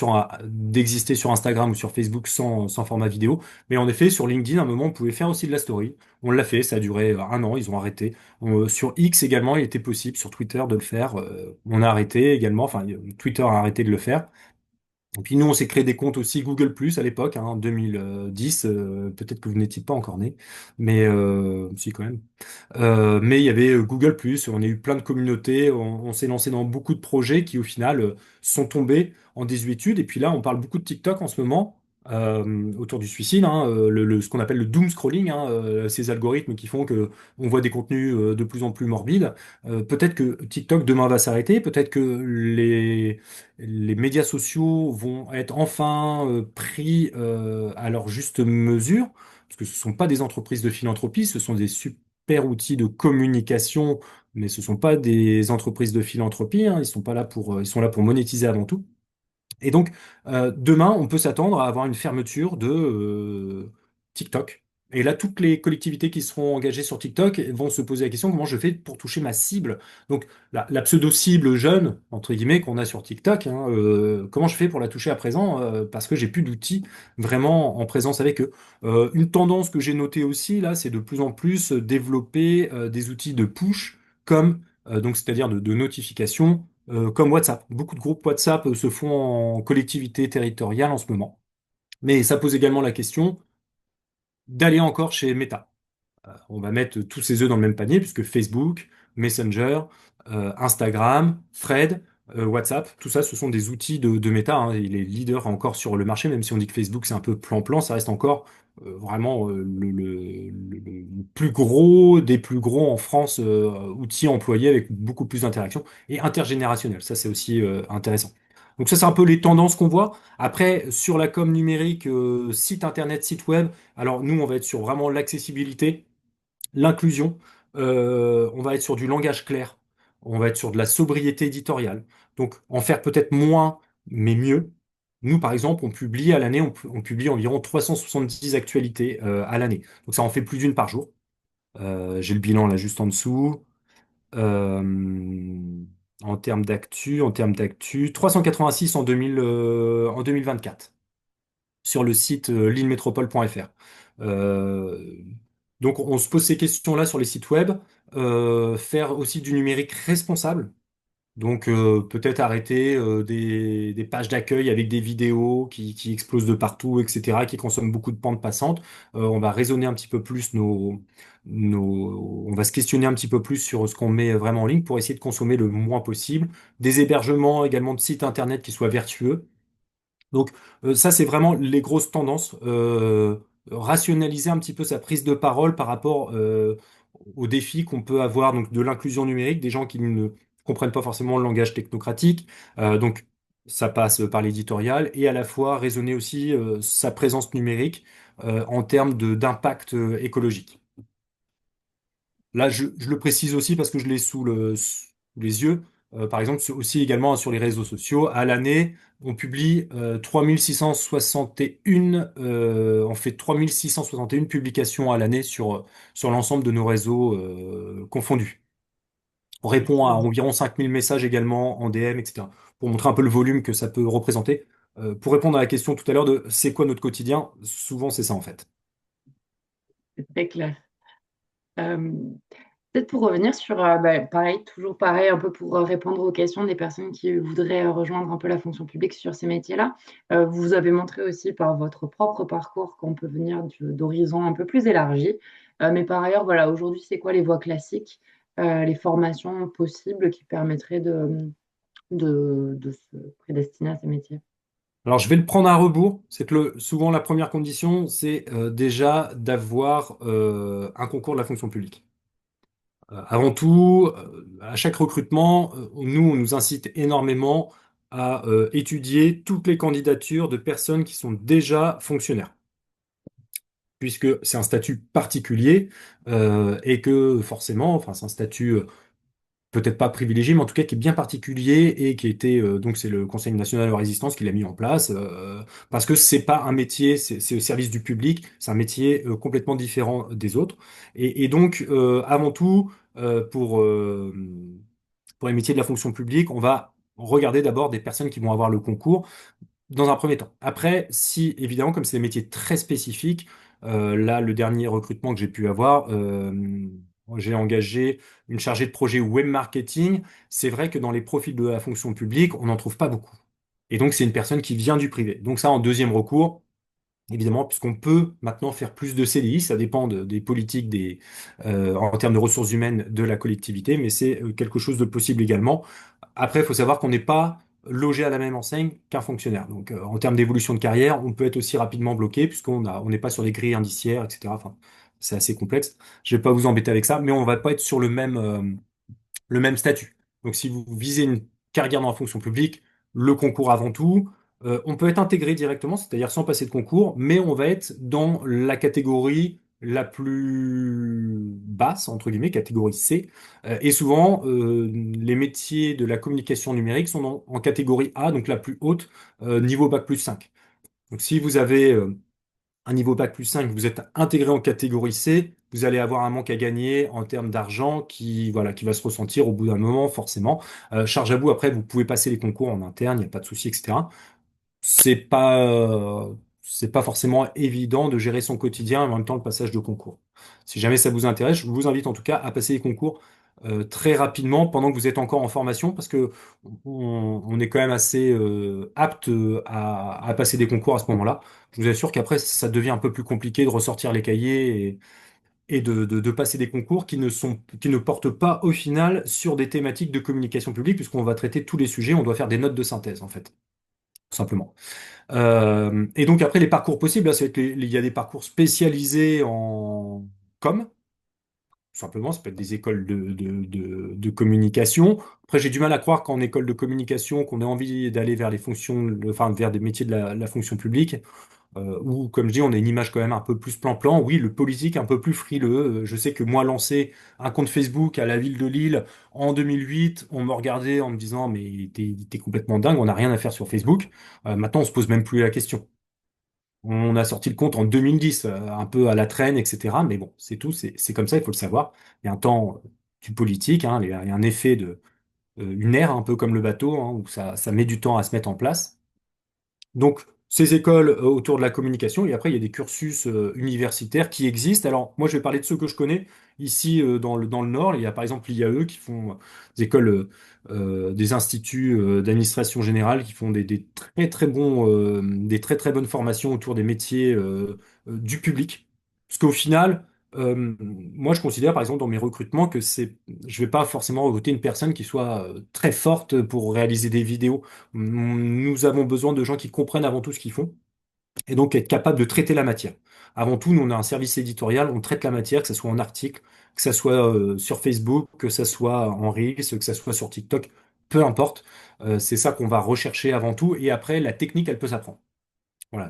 d'exister sur Instagram ou sur Facebook sans format vidéo. Mais en effet, sur LinkedIn, à un moment, on pouvait faire aussi de la story. On l'a fait, ça a duré un an, ils ont arrêté. Sur X également, il était possible, sur Twitter, de le faire. On a arrêté également, enfin, Twitter a arrêté de le faire. Et puis nous, on s'est créé des comptes aussi Google Plus à l'époque, hein, en 2010. Peut-être que vous n'étiez pas encore né, mais si quand même. Mais il y avait Google Plus. On a eu plein de communautés. On s'est lancé dans beaucoup de projets qui, au final, sont tombés en désuétude. Et puis là, on parle beaucoup de TikTok en ce moment. autour du suicide, hein, ce qu'on appelle le doom scrolling, hein, ces algorithmes qui font que on voit des contenus de plus en plus morbides. Peut-être que TikTok demain va s'arrêter, peut-être que les médias sociaux vont être enfin pris à leur juste mesure, parce que ce sont pas des entreprises de philanthropie, ce sont des super outils de communication, mais ce sont pas des entreprises de philanthropie, hein, ils sont pas là ils sont là pour monétiser avant tout. Et donc, demain, on peut s'attendre à avoir une fermeture de TikTok. Et là, toutes les collectivités qui seront engagées sur TikTok vont se poser la question, comment je fais pour toucher ma cible? Donc, la pseudo-cible jeune, entre guillemets, qu'on a sur TikTok, hein, comment je fais pour la toucher à présent? Parce que j'ai plus d'outils vraiment en présence avec eux. Une tendance que j'ai notée aussi, là, c'est de plus en plus développer des outils de push, comme, donc, c'est-à-dire de notification comme WhatsApp. Beaucoup de groupes WhatsApp se font en collectivité territoriale en ce moment. Mais ça pose également la question d'aller encore chez Meta. On va mettre tous ces œufs dans le même panier, puisque Facebook, Messenger, Instagram, Thread, WhatsApp, tout ça, ce sont des outils de Meta, hein. Il est leader encore sur le marché, même si on dit que Facebook, c'est un peu plan-plan, ça reste encore vraiment le plus gros des plus gros en France, outils employés avec beaucoup plus d'interactions et intergénérationnel. Ça, c'est aussi intéressant. Donc ça, c'est un peu les tendances qu'on voit. Après, sur la com numérique, site internet, site web, alors nous, on va être sur vraiment l'accessibilité, l'inclusion, on va être sur du langage clair, on va être sur de la sobriété éditoriale. Donc en faire peut-être moins, mais mieux. Nous, par exemple, on publie à l'année, on publie environ 370 actualités à l'année. Donc ça en fait plus d'une par jour. J'ai le bilan là juste en dessous. Euh, en termes d'actu, 386 en 2024 sur le site lillemétropole.fr. Euh, donc on se pose ces questions-là sur les sites web, faire aussi du numérique responsable. Donc peut-être arrêter des pages d'accueil avec des vidéos qui explosent de partout, etc., qui consomment beaucoup de pentes passantes. On va raisonner un petit peu plus on va se questionner un petit peu plus sur ce qu'on met vraiment en ligne pour essayer de consommer le moins possible. Des hébergements également de sites internet qui soient vertueux. Donc ça, c'est vraiment les grosses tendances. Rationaliser un petit peu sa prise de parole par rapport aux défis qu'on peut avoir donc de l'inclusion numérique, des gens qui ne comprennent pas forcément le langage technocratique. Donc ça passe par l'éditorial et à la fois raisonner aussi sa présence numérique en termes d'impact écologique. Là, je le précise aussi parce que je l'ai sous les yeux. Par exemple, aussi également sur les réseaux sociaux, à l'année, on publie 3661, on fait 3661 publications à l'année sur l'ensemble de nos réseaux confondus. On répond à environ 5000 messages également en DM, etc. Pour montrer un peu le volume que ça peut représenter. Pour répondre à la question tout à l'heure de c'est quoi notre quotidien, souvent c'est ça en fait. C'est très clair. Euh, Peut-être pour revenir sur, pareil, toujours pareil, un peu pour répondre aux questions des personnes qui voudraient rejoindre un peu la fonction publique sur ces métiers-là. Vous avez montré aussi par votre propre parcours qu'on peut venir d'horizons un peu plus élargis. Mais par ailleurs, voilà, aujourd'hui, c'est quoi les voies classiques, les formations possibles qui permettraient de se prédestiner à ces métiers? Alors, je vais le prendre à rebours. C'est que souvent, la première condition, c'est déjà d'avoir un concours de la fonction publique. Avant tout, à chaque recrutement, nous, on nous incite énormément à étudier toutes les candidatures de personnes qui sont déjà fonctionnaires, puisque c'est un statut particulier et que forcément, enfin, c'est un statut peut-être pas privilégié, mais en tout cas qui est bien particulier et qui était donc c'est le Conseil national de la résistance qui l'a mis en place parce que c'est pas un métier, c'est au service du public, c'est un métier complètement différent des autres et donc avant tout pour les métiers de la fonction publique, on va regarder d'abord des personnes qui vont avoir le concours dans un premier temps. Après, si évidemment, comme c'est des métiers très spécifiques, là, le dernier recrutement que j'ai pu avoir, j'ai engagé une chargée de projet web marketing. C'est vrai que dans les profils de la fonction publique, on n'en trouve pas beaucoup. Et donc, c'est une personne qui vient du privé. Donc ça, en deuxième recours, évidemment, puisqu'on peut maintenant faire plus de CDI, ça dépend des politiques en termes de ressources humaines de la collectivité, mais c'est quelque chose de possible également. Après, il faut savoir qu'on n'est pas logé à la même enseigne qu'un fonctionnaire. Donc, en termes d'évolution de carrière, on peut être aussi rapidement bloqué on n'est pas sur des grilles indiciaires, etc. Enfin, c'est assez complexe. Je vais pas vous embêter avec ça, mais on va pas être sur le même statut. Donc, si vous visez une carrière dans la fonction publique, le concours avant tout, on peut être intégré directement, c'est-à-dire sans passer de concours, mais on va être dans la catégorie la plus basse, entre guillemets, catégorie C. Et souvent, les métiers de la communication numérique sont en catégorie A, donc la plus haute, niveau bac+5. Donc, si vous avez un niveau bac plus 5, vous êtes intégré en catégorie C, vous allez avoir un manque à gagner en termes d'argent voilà, qui va se ressentir au bout d'un moment, forcément. Charge à vous, après, vous pouvez passer les concours en interne, il n'y a pas de souci, etc. C'est pas, euh, c'est pas forcément évident de gérer son quotidien et en même temps le passage de concours. Si jamais ça vous intéresse, je vous invite en tout cas à passer les concours très rapidement pendant que vous êtes encore en formation parce que on est quand même assez apte à passer des concours à ce moment-là. Je vous assure qu'après ça devient un peu plus compliqué de ressortir les cahiers et de passer des concours qui ne portent pas au final sur des thématiques de communication publique puisqu'on va traiter tous les sujets, on doit faire des notes de synthèse en fait, tout simplement. Et donc après les parcours possibles, là, il y a des parcours spécialisés en com, tout simplement, ça peut être des écoles de communication. Après, j'ai du mal à croire qu'en école de communication, qu'on ait envie d'aller vers les fonctions, enfin vers des métiers de la fonction publique, où, comme je dis, on a une image quand même un peu plus plan-plan. Oui, le politique un peu plus frileux. Je sais que moi, lancer un compte Facebook à la ville de Lille en 2008, on me regardait en me disant, mais t'es complètement dingue, on n'a rien à faire sur Facebook. Maintenant, on se pose même plus la question. On a sorti le compte en 2010, un peu à la traîne, etc. Mais bon, c'est tout, c'est comme ça, il faut le savoir. Il y a un temps du politique, hein, il y a un effet une ère un peu comme le bateau, hein, où ça met du temps à se mettre en place. Donc, ces écoles autour de la communication, et après, il y a des cursus universitaires qui existent. Alors, moi, je vais parler de ceux que je connais. Ici, dans le Nord, il y a par exemple l'IAE qui font des écoles, des instituts d'administration générale qui font des très très bons, des très très bonnes formations autour des métiers du public. Parce qu'au final, moi, je considère par exemple dans mes recrutements que je vais pas forcément recruter une personne qui soit très forte pour réaliser des vidéos. Nous avons besoin de gens qui comprennent avant tout ce qu'ils font et donc être capables de traiter la matière. Avant tout, nous, on a un service éditorial, on traite la matière, que ce soit en article, que ce soit sur Facebook, que ce soit en Reels, que ce soit sur TikTok, peu importe. C'est ça qu'on va rechercher avant tout et après, la technique, elle peut s'apprendre. Voilà,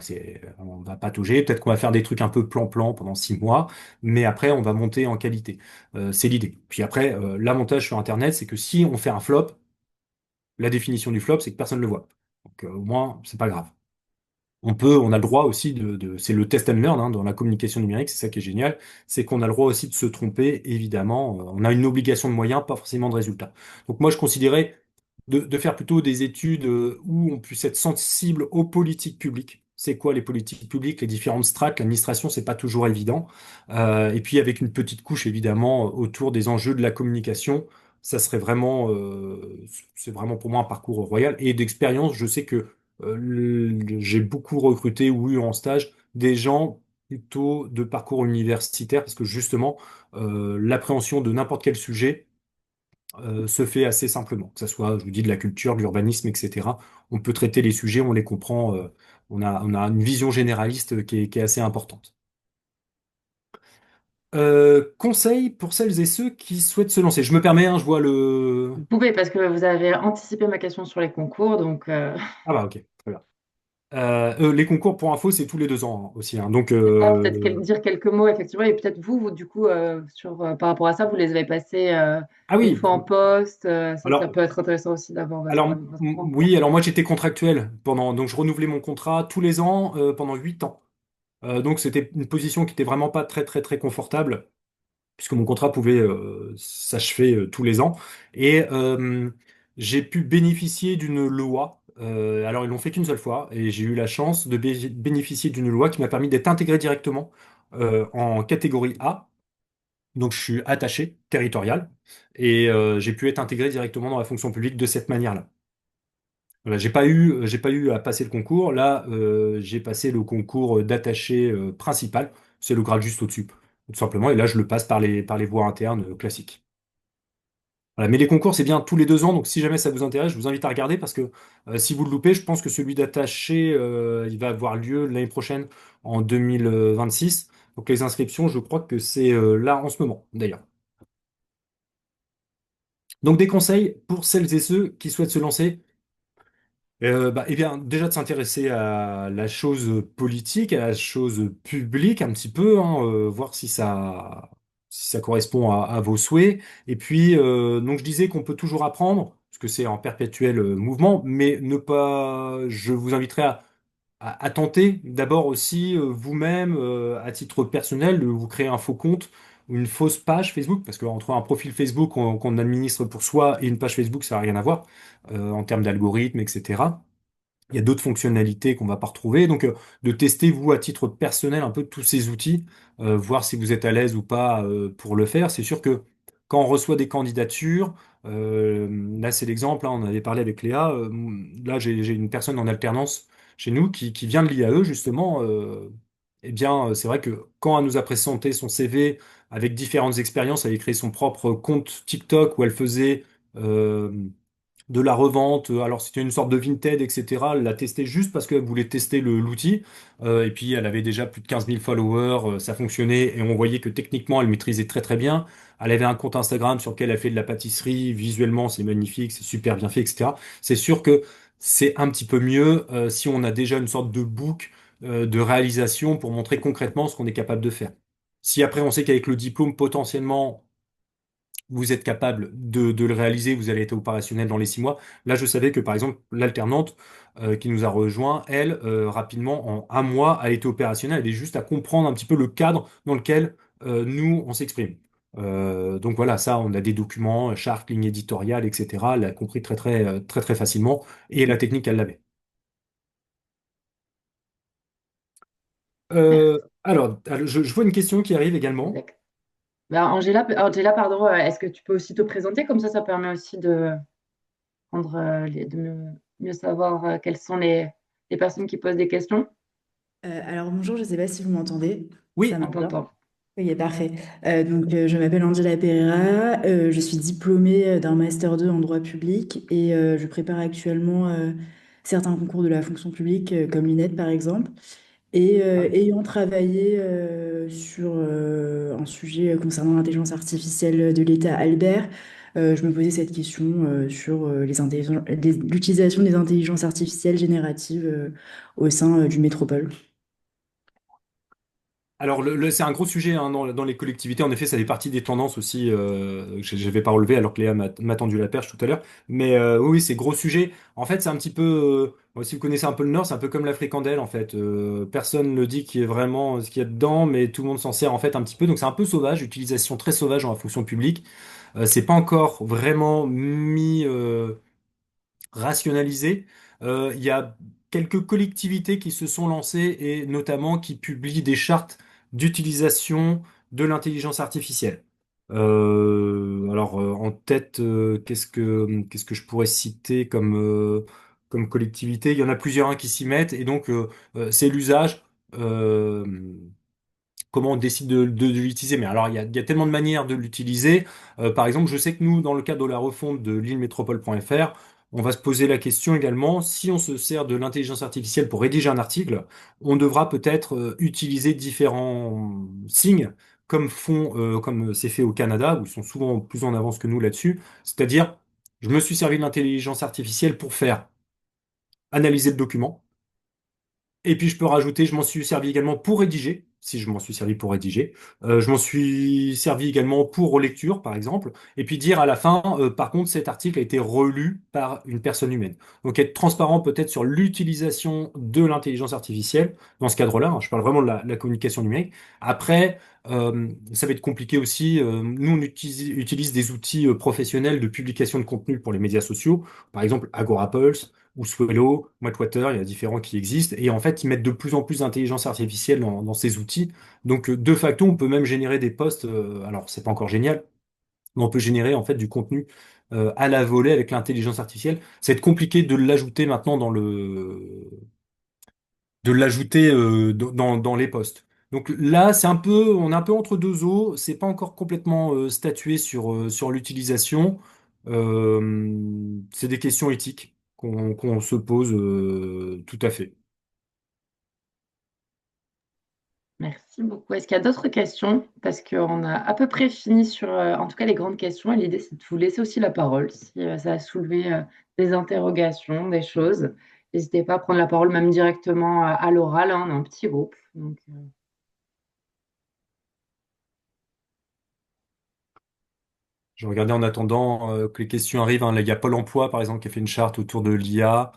on va pas toucher. Peut-être qu'on va faire des trucs un peu plan-plan pendant 6 mois, mais après, on va monter en qualité. C'est l'idée. Puis après, l'avantage sur Internet, c'est que si on fait un flop, la définition du flop, c'est que personne ne le voit. Donc au moins, c'est pas grave. On a le droit aussi c'est le test and learn hein, dans la communication numérique, c'est ça qui est génial, c'est qu'on a le droit aussi de se tromper, évidemment. On a une obligation de moyens, pas forcément de résultats. Donc moi, je considérais de faire plutôt des études où on puisse être sensible aux politiques publiques. C'est quoi les politiques publiques, les différentes strates, l'administration, c'est pas toujours évident. Et puis avec une petite couche évidemment autour des enjeux de la communication, ça serait vraiment, c'est vraiment pour moi un parcours royal. Et d'expérience, je sais que j'ai beaucoup recruté ou eu en stage des gens plutôt de parcours universitaire parce que justement l'appréhension de n'importe quel sujet se fait assez simplement, que ce soit, je vous dis, de la culture, de l'urbanisme, etc. On peut traiter les sujets, on les comprend, on a une vision généraliste qui est assez importante. Conseil pour celles et ceux qui souhaitent se lancer. Je me permets, hein, je vois le... Vous pouvez, parce que vous avez anticipé ma question sur les concours, donc Ah bah ok, très bien. Les concours pour info, c'est tous les 2 ans hein, aussi. Hein. Donc, peut-être dire quelques mots, effectivement, et peut-être du coup, par rapport à ça, vous les avez passés ah une oui, fois en poste. Ça alors peut être intéressant aussi d'avoir votre point de vue. oui, alors moi j'étais contractuel donc je renouvelais mon contrat tous les ans pendant 8 ans. Donc c'était une position qui était vraiment pas très très très confortable puisque mon contrat pouvait s'achever tous les ans. Et j'ai pu bénéficier d'une loi. Alors ils l'ont fait qu'une seule fois et j'ai eu la chance de bénéficier d'une loi qui m'a permis d'être intégré directement en catégorie A. Donc je suis attaché territorial et j'ai pu être intégré directement dans la fonction publique de cette manière-là. Voilà, j'ai pas eu à passer le concours. Là, j'ai passé le concours d'attaché principal. C'est le grade juste au-dessus, tout simplement. Et là, je le passe par les voies internes classiques. Voilà. Mais les concours, c'est bien tous les 2 ans, donc si jamais ça vous intéresse, je vous invite à regarder parce que si vous le loupez, je pense que celui d'attaché, il va avoir lieu l'année prochaine en 2026. Donc les inscriptions, je crois que c'est là en ce moment, d'ailleurs. Donc des conseils pour celles et ceux qui souhaitent se lancer. Eh bien, déjà de s'intéresser à la chose politique, à la chose publique un petit peu, hein, voir si ça correspond à vos souhaits. Et puis, donc je disais qu'on peut toujours apprendre, parce que c'est en perpétuel mouvement, mais ne pas, je vous inviterai à tenter d'abord aussi vous-même, à titre personnel, de vous créer un faux compte ou une fausse page Facebook, parce qu'entre un profil Facebook qu'on administre pour soi et une page Facebook, ça n'a rien à voir en termes d'algorithme, etc. Il y a d'autres fonctionnalités qu'on va pas retrouver. Donc, de tester, vous, à titre personnel, un peu tous ces outils, voir si vous êtes à l'aise ou pas pour le faire. C'est sûr que quand on reçoit des candidatures, là, c'est l'exemple, hein, on avait parlé avec Léa. Là, j'ai une personne en alternance chez nous qui vient de l'IAE, justement. Eh bien, c'est vrai que quand elle nous a présenté son CV avec différentes expériences, elle avait créé son propre compte TikTok où elle faisait... euh, de la revente. Alors c'était une sorte de Vinted, etc. Elle l'a testé juste parce qu'elle voulait tester l'outil. Et puis elle avait déjà plus de 15 000 followers, ça fonctionnait et on voyait que techniquement elle maîtrisait très très bien. Elle avait un compte Instagram sur lequel elle fait de la pâtisserie. Visuellement c'est magnifique, c'est super bien fait, etc. C'est sûr que c'est un petit peu mieux si on a déjà une sorte de book de réalisation pour montrer concrètement ce qu'on est capable de faire. Si après on sait qu'avec le diplôme potentiellement vous êtes capable de le réaliser, vous allez être opérationnel dans les 6 mois. Là, je savais que, par exemple, l'alternante qui nous a rejoint, elle, rapidement, en un mois, a été opérationnelle. Elle est juste à comprendre un petit peu le cadre dans lequel nous, on s'exprime. Donc voilà, ça, on a des documents, charte, ligne éditoriale, etc. Elle a compris très, très, très, très facilement. Et la technique, elle l'avait. Alors, je vois une question qui arrive également. D'accord. Bah, Angela, pardon, est-ce que tu peux aussi te présenter? Comme ça permet aussi de prendre, de mieux savoir quelles sont les personnes qui posent des questions. Alors bonjour, je ne sais pas si vous m'entendez. Ça Oui, On marche bien? t'entend. Ok, parfait. Je m'appelle Angela Pereira, je suis diplômée d'un Master 2 en droit public et je prépare actuellement certains concours de la fonction publique, comme l'INED par exemple. Et ayant travaillé sur un sujet concernant l'intelligence artificielle de l'État Albert, je me posais cette question sur l'utilisation des intelligences artificielles génératives au sein du métropole. alors, c'est un gros sujet hein, dans les collectivités. En effet, ça fait partie des tendances aussi. Je vais pas relever alors que Léa m'a tendu la perche tout à l'heure. Mais oui, oui, c'est gros sujet. En fait, c'est un petit peu. Bon, si vous connaissez un peu le Nord, c'est un peu comme la fricandelle en fait. Personne ne dit qui est vraiment ce qu'il y a dedans, mais tout le monde s'en sert en fait un petit peu. Donc c'est un peu sauvage, utilisation très sauvage dans la fonction publique. C'est pas encore vraiment mis. Rationalisé. Il y a quelques collectivités qui se sont lancées et notamment qui publient des chartes d'utilisation de l'intelligence artificielle. En tête, qu'est-ce que je pourrais citer comme collectivité? Il y en a plusieurs hein, qui s'y mettent et donc c'est l'usage. Euh, Comment on décide de l'utiliser. Mais alors, il y a tellement de manières de l'utiliser. Par exemple, je sais que nous, dans le cadre de la refonte de l'île-métropole.fr, on va se poser la question également, si on se sert de l'intelligence artificielle pour rédiger un article, on devra peut-être utiliser différents signes, comme c'est fait au Canada, où ils sont souvent plus en avance que nous là-dessus. C'est-à-dire, je me suis servi de l'intelligence artificielle pour faire analyser le document. Et puis je peux rajouter, je m'en suis servi également pour rédiger, si je m'en suis servi pour rédiger. Je m'en suis servi également pour relecture, par exemple. Et puis dire à la fin, par contre, cet article a été relu par une personne humaine. Donc être transparent peut-être sur l'utilisation de l'intelligence artificielle dans ce cadre-là. Hein, je parle vraiment de la communication numérique. Après, ça va être compliqué aussi. Nous, on utilise des outils professionnels de publication de contenu pour les médias sociaux. Par exemple, Agorapulse ou Swello, Wattwater, il y a différents qui existent, et en fait, ils mettent de plus en plus d'intelligence artificielle dans ces outils. Donc, de facto, on peut même générer des posts, alors c'est pas encore génial, mais on peut générer en fait du contenu à la volée avec l'intelligence artificielle. Ça va être compliqué de l'ajouter maintenant de l'ajouter dans les posts. Donc là, on est un peu entre deux eaux. C'est pas encore complètement statué sur l'utilisation. C'est des questions éthiques qu'on se pose tout à fait. Merci beaucoup. Est-ce qu'il y a d'autres questions? Parce qu'on a à peu près fini sur, en tout cas, les grandes questions. Et l'idée, c'est de vous laisser aussi la parole. Si ça a soulevé des interrogations, des choses, n'hésitez pas à prendre la parole, même directement à l'oral, hein, on est un petit groupe. Donc, Je regardais en attendant que les questions arrivent, hein. Là, il y a Pôle emploi, par exemple, qui a fait une charte autour de l'IA.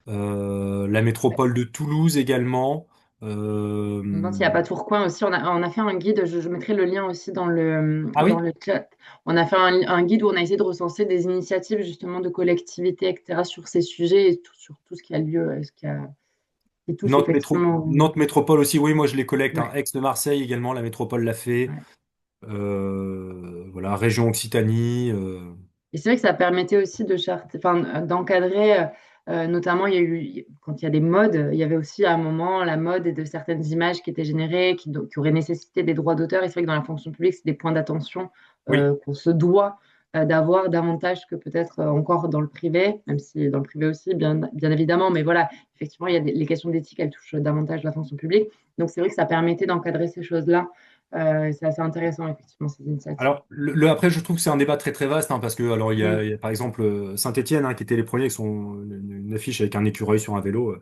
La ouais. métropole de Toulouse également. Je me demande s'il n'y a pas Tourcoing aussi. On a fait un guide, je mettrai le lien aussi Ah dans oui? le chat. On a fait un guide où on a essayé de recenser des initiatives justement de collectivités, etc., sur ces sujets et sur tout ce qui a lieu, qui touche effectivement. Nantes Métropole aussi, oui, moi je les collecte, hein. Ouais, Aix de Marseille également, la métropole l'a fait. ouais. Voilà, région Occitanie. Et c'est vrai que ça permettait aussi enfin, d'encadrer, notamment quand il y a des modes, il y avait aussi à un moment la mode de certaines images qui étaient générées, qui auraient nécessité des droits d'auteur. Et c'est vrai que dans la fonction publique, c'est des points d'attention Oui, qu'on se doit d'avoir davantage que peut-être encore dans le privé, même si dans le privé aussi, bien évidemment. Mais voilà, effectivement, il y a les questions d'éthique, elles touchent davantage la fonction publique. Donc c'est vrai que ça permettait d'encadrer ces choses-là. C'est assez intéressant, effectivement, ces initiatives. alors après je trouve que c'est un débat très très vaste, hein, parce que alors Mm. il y a par exemple Saint-Étienne, hein, qui était les premiers avec une affiche avec un écureuil sur un vélo.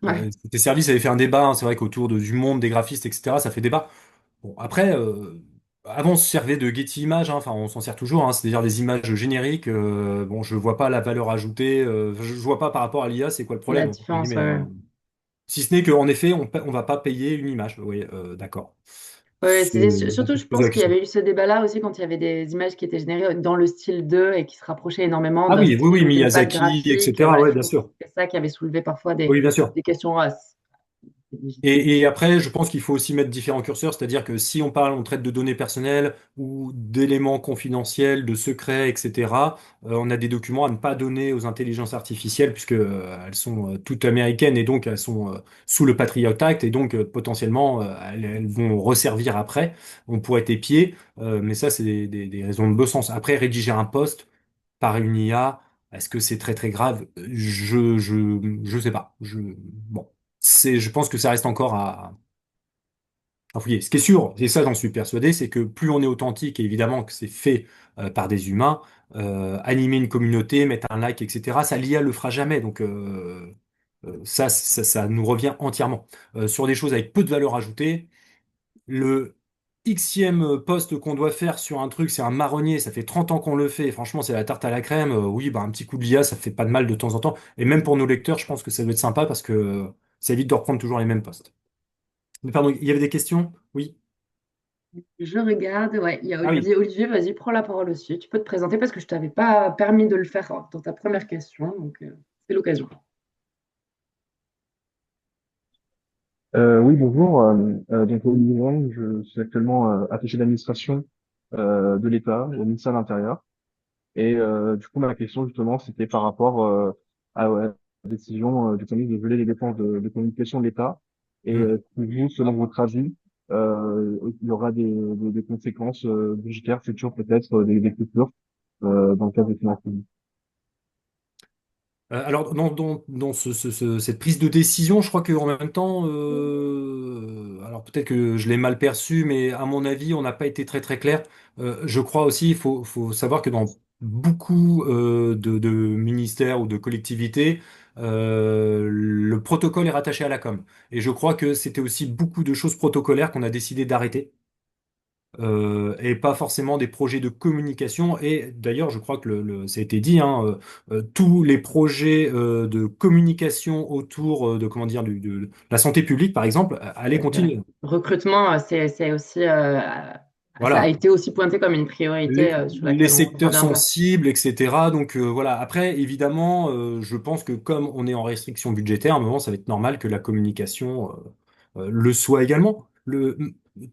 Ouais. Tes services avaient fait un débat, hein, c'est vrai qu'autour du monde des graphistes, etc., ça fait débat. Bon, après, avant, on se servait de Getty Images, hein, enfin, on s'en sert toujours, hein, c'est-à-dire des images génériques. Bon, je vois pas la valeur ajoutée, je vois pas par rapport à l'IA, c'est quoi le La problème, entre différence, guillemets, ouais. hein. Si ce n'est qu'en effet, on va pas payer une image. Oui, d'accord. Ouais, On surtout, peut je se poser pense la qu'il y question. avait eu ce débat-là aussi quand il y avait des images qui étaient générées dans le style 2 et qui se rapprochaient énormément Ah d'un oui, oui, style oui, où il n'y avait pas de Miyazaki, graphique. Et etc. voilà, Ouais, je bien pense que sûr. c'est ça qui avait soulevé parfois Oui, bien sûr. des questions légitimes. Et après, je pense qu'il faut aussi mettre différents curseurs, c'est-à-dire que si on traite de données personnelles ou d'éléments confidentiels, de secrets, etc., on a des documents à ne pas donner aux intelligences artificielles puisque elles sont toutes américaines et donc elles sont sous le Patriot Act et donc potentiellement elles vont resservir après. On pourrait être épié, mais ça c'est des raisons de bon sens. Après, rédiger un post par une IA, est-ce que c'est très très grave? Je sais pas. Bon, je pense que ça reste encore à fouiller. Ce qui est sûr, et ça j'en suis persuadé, c'est que plus on est authentique, et évidemment que c'est fait par des humains, animer une communauté, mettre un like, etc., ça l'IA le fera jamais. Donc ça nous revient entièrement. Sur des choses avec peu de valeur ajoutée, le Xème poste qu'on doit faire sur un truc, c'est un marronnier, ça fait 30 ans qu'on le fait, et franchement, c'est la tarte à la crème. Oui, bah, un petit coup de l'IA, ça fait pas de mal de temps en temps. Et même pour nos lecteurs, je pense que ça doit être sympa parce que ça évite de reprendre toujours les mêmes postes. Mais pardon, il y avait des questions? Oui. Je regarde, ouais, il y a Ah oui. Olivier. Olivier, vas-y, prends la parole aussi. Tu peux te présenter parce que je t'avais pas permis de le faire dans ta première question, donc c'est l'occasion. Oui, bonjour. Donc, Olivier Lang, je suis actuellement attaché d'administration de l'État au ministère de l'Intérieur. Et du coup, ma question, justement, c'était par rapport ouais, la décision du Conseil de geler les dépenses de communication de l'État. Et Hmm. si vous, selon votre avis, il y aura des conséquences budgétaires futures, peut-être des coupures dans le cadre des finances publiques. Alors, dans cette prise de décision, je crois qu'en même temps, alors peut-être que je l'ai mal perçu, mais à mon avis, on n'a pas été très très clair. Je crois aussi, faut savoir que dans beaucoup de ministères ou de collectivités, le protocole est rattaché à la com. Et je crois que c'était aussi beaucoup de choses protocolaires qu'on a décidé d'arrêter et pas forcément des projets de communication. Et d'ailleurs, je crois que ça a été dit, hein, tous les projets de communication autour de comment dire de la santé publique, par exemple, allaient C'est vrai. continuer. Recrutement, c'est aussi, ça a Voilà. été aussi pointé comme une priorité sur Les laquelle on secteurs reviendra. sensibles, etc. Donc voilà. Après, évidemment, je pense que comme on est en restriction budgétaire, à un moment, ça va être normal que la communication le soit également.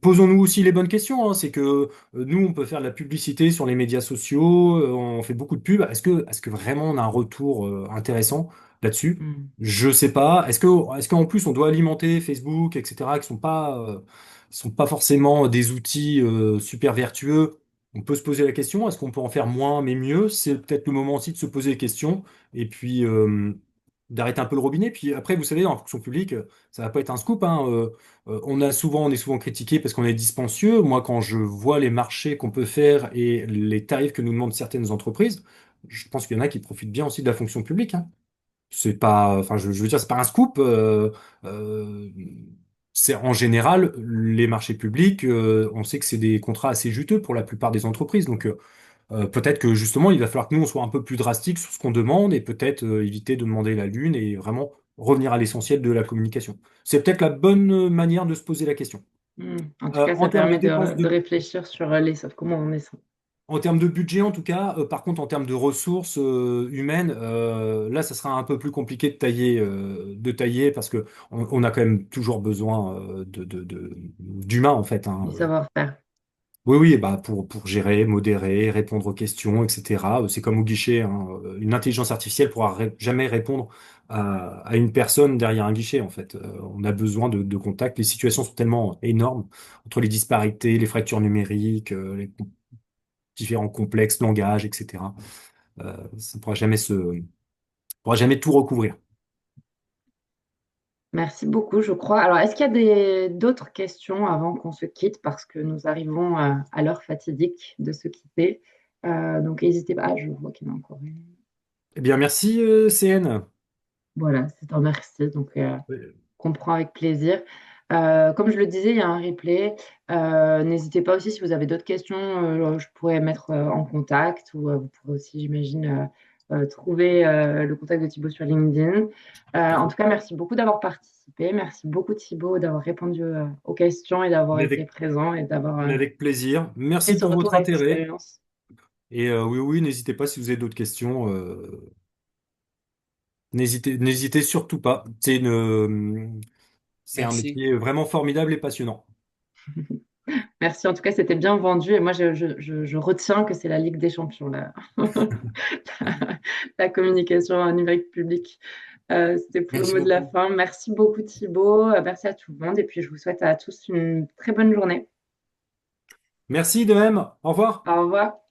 Posons-nous aussi les bonnes questions, hein. C'est que nous, on peut faire de la publicité sur les médias sociaux, on fait beaucoup de pubs. Est-ce que vraiment on a un retour intéressant là-dessus? Mm. Je sais pas. Est-ce qu'en plus on doit alimenter Facebook, etc., qui sont pas forcément des outils super vertueux? On peut se poser la question, est-ce qu'on peut en faire moins mais mieux? C'est peut-être le moment aussi de se poser des questions et puis d'arrêter un peu le robinet. Puis après, vous savez, dans la fonction publique, ça va pas être un scoop, hein. On est souvent critiqué parce qu'on est dispendieux. Moi, quand je vois les marchés qu'on peut faire et les tarifs que nous demandent certaines entreprises, je pense qu'il y en a qui profitent bien aussi de la fonction publique, hein. C'est pas, enfin, je veux dire, c'est pas un scoop. Euh, c'est en général les marchés publics. On sait que c'est des contrats assez juteux pour la plupart des entreprises. Donc peut-être que justement, il va falloir que nous on soit un peu plus drastique sur ce qu'on demande et peut-être éviter de demander la lune et vraiment revenir à l'essentiel de la communication. C'est peut-être la bonne manière de se poser la question. En tout cas, En ça termes de permet dépenses de réfléchir sur comment on est. En termes de budget, en tout cas, par contre, en termes de ressources humaines, là, ça sera un peu plus compliqué de tailler parce que on a quand même toujours besoin d'humains, en fait, hein. Du savoir-faire. Oui, oui, bah pour gérer, modérer, répondre aux questions, etc. C'est comme au guichet, hein. Une intelligence artificielle pourra jamais répondre à une personne derrière un guichet, en fait. On a besoin de contacts. Les situations sont tellement énormes entre les disparités, les fractures numériques, les différents complexes, langages, etc. Ça pourra jamais tout recouvrir. Merci beaucoup, je crois. Alors, est-ce qu'il y a d'autres questions avant qu'on se quitte parce que nous arrivons à l'heure fatidique de se quitter. Donc, n'hésitez pas. Ah, je vois qu'il y en a encore une. Eh bien, merci, CN. Voilà, c'est un merci. Donc, Euh, qu'on prend avec plaisir. Comme je le disais, il y a un replay. N'hésitez pas aussi si vous avez d'autres questions, je pourrais mettre en contact ou vous pourrez aussi, j'imagine, trouver le contact de Thibaut sur LinkedIn. Tout à En fait. tout cas, merci beaucoup d'avoir participé. Merci beaucoup Thibaut d'avoir répondu aux questions et d'avoir Mais été avec, présent et d'avoir mais avec plaisir. fait Merci ce pour retour votre intérêt. d'expérience. Et oui, oui, n'hésitez pas si vous avez d'autres questions. N'hésitez surtout pas. C'est un Merci. métier vraiment formidable et passionnant. Merci, en tout cas, c'était bien vendu et moi, je retiens que c'est la Ligue des Champions, là. La communication numérique publique. C'était pour le Merci mot de la beaucoup. fin. Merci beaucoup Thibaut, merci à tout le monde et puis je vous souhaite à tous une très bonne journée. Merci de même. Au revoir. Au revoir.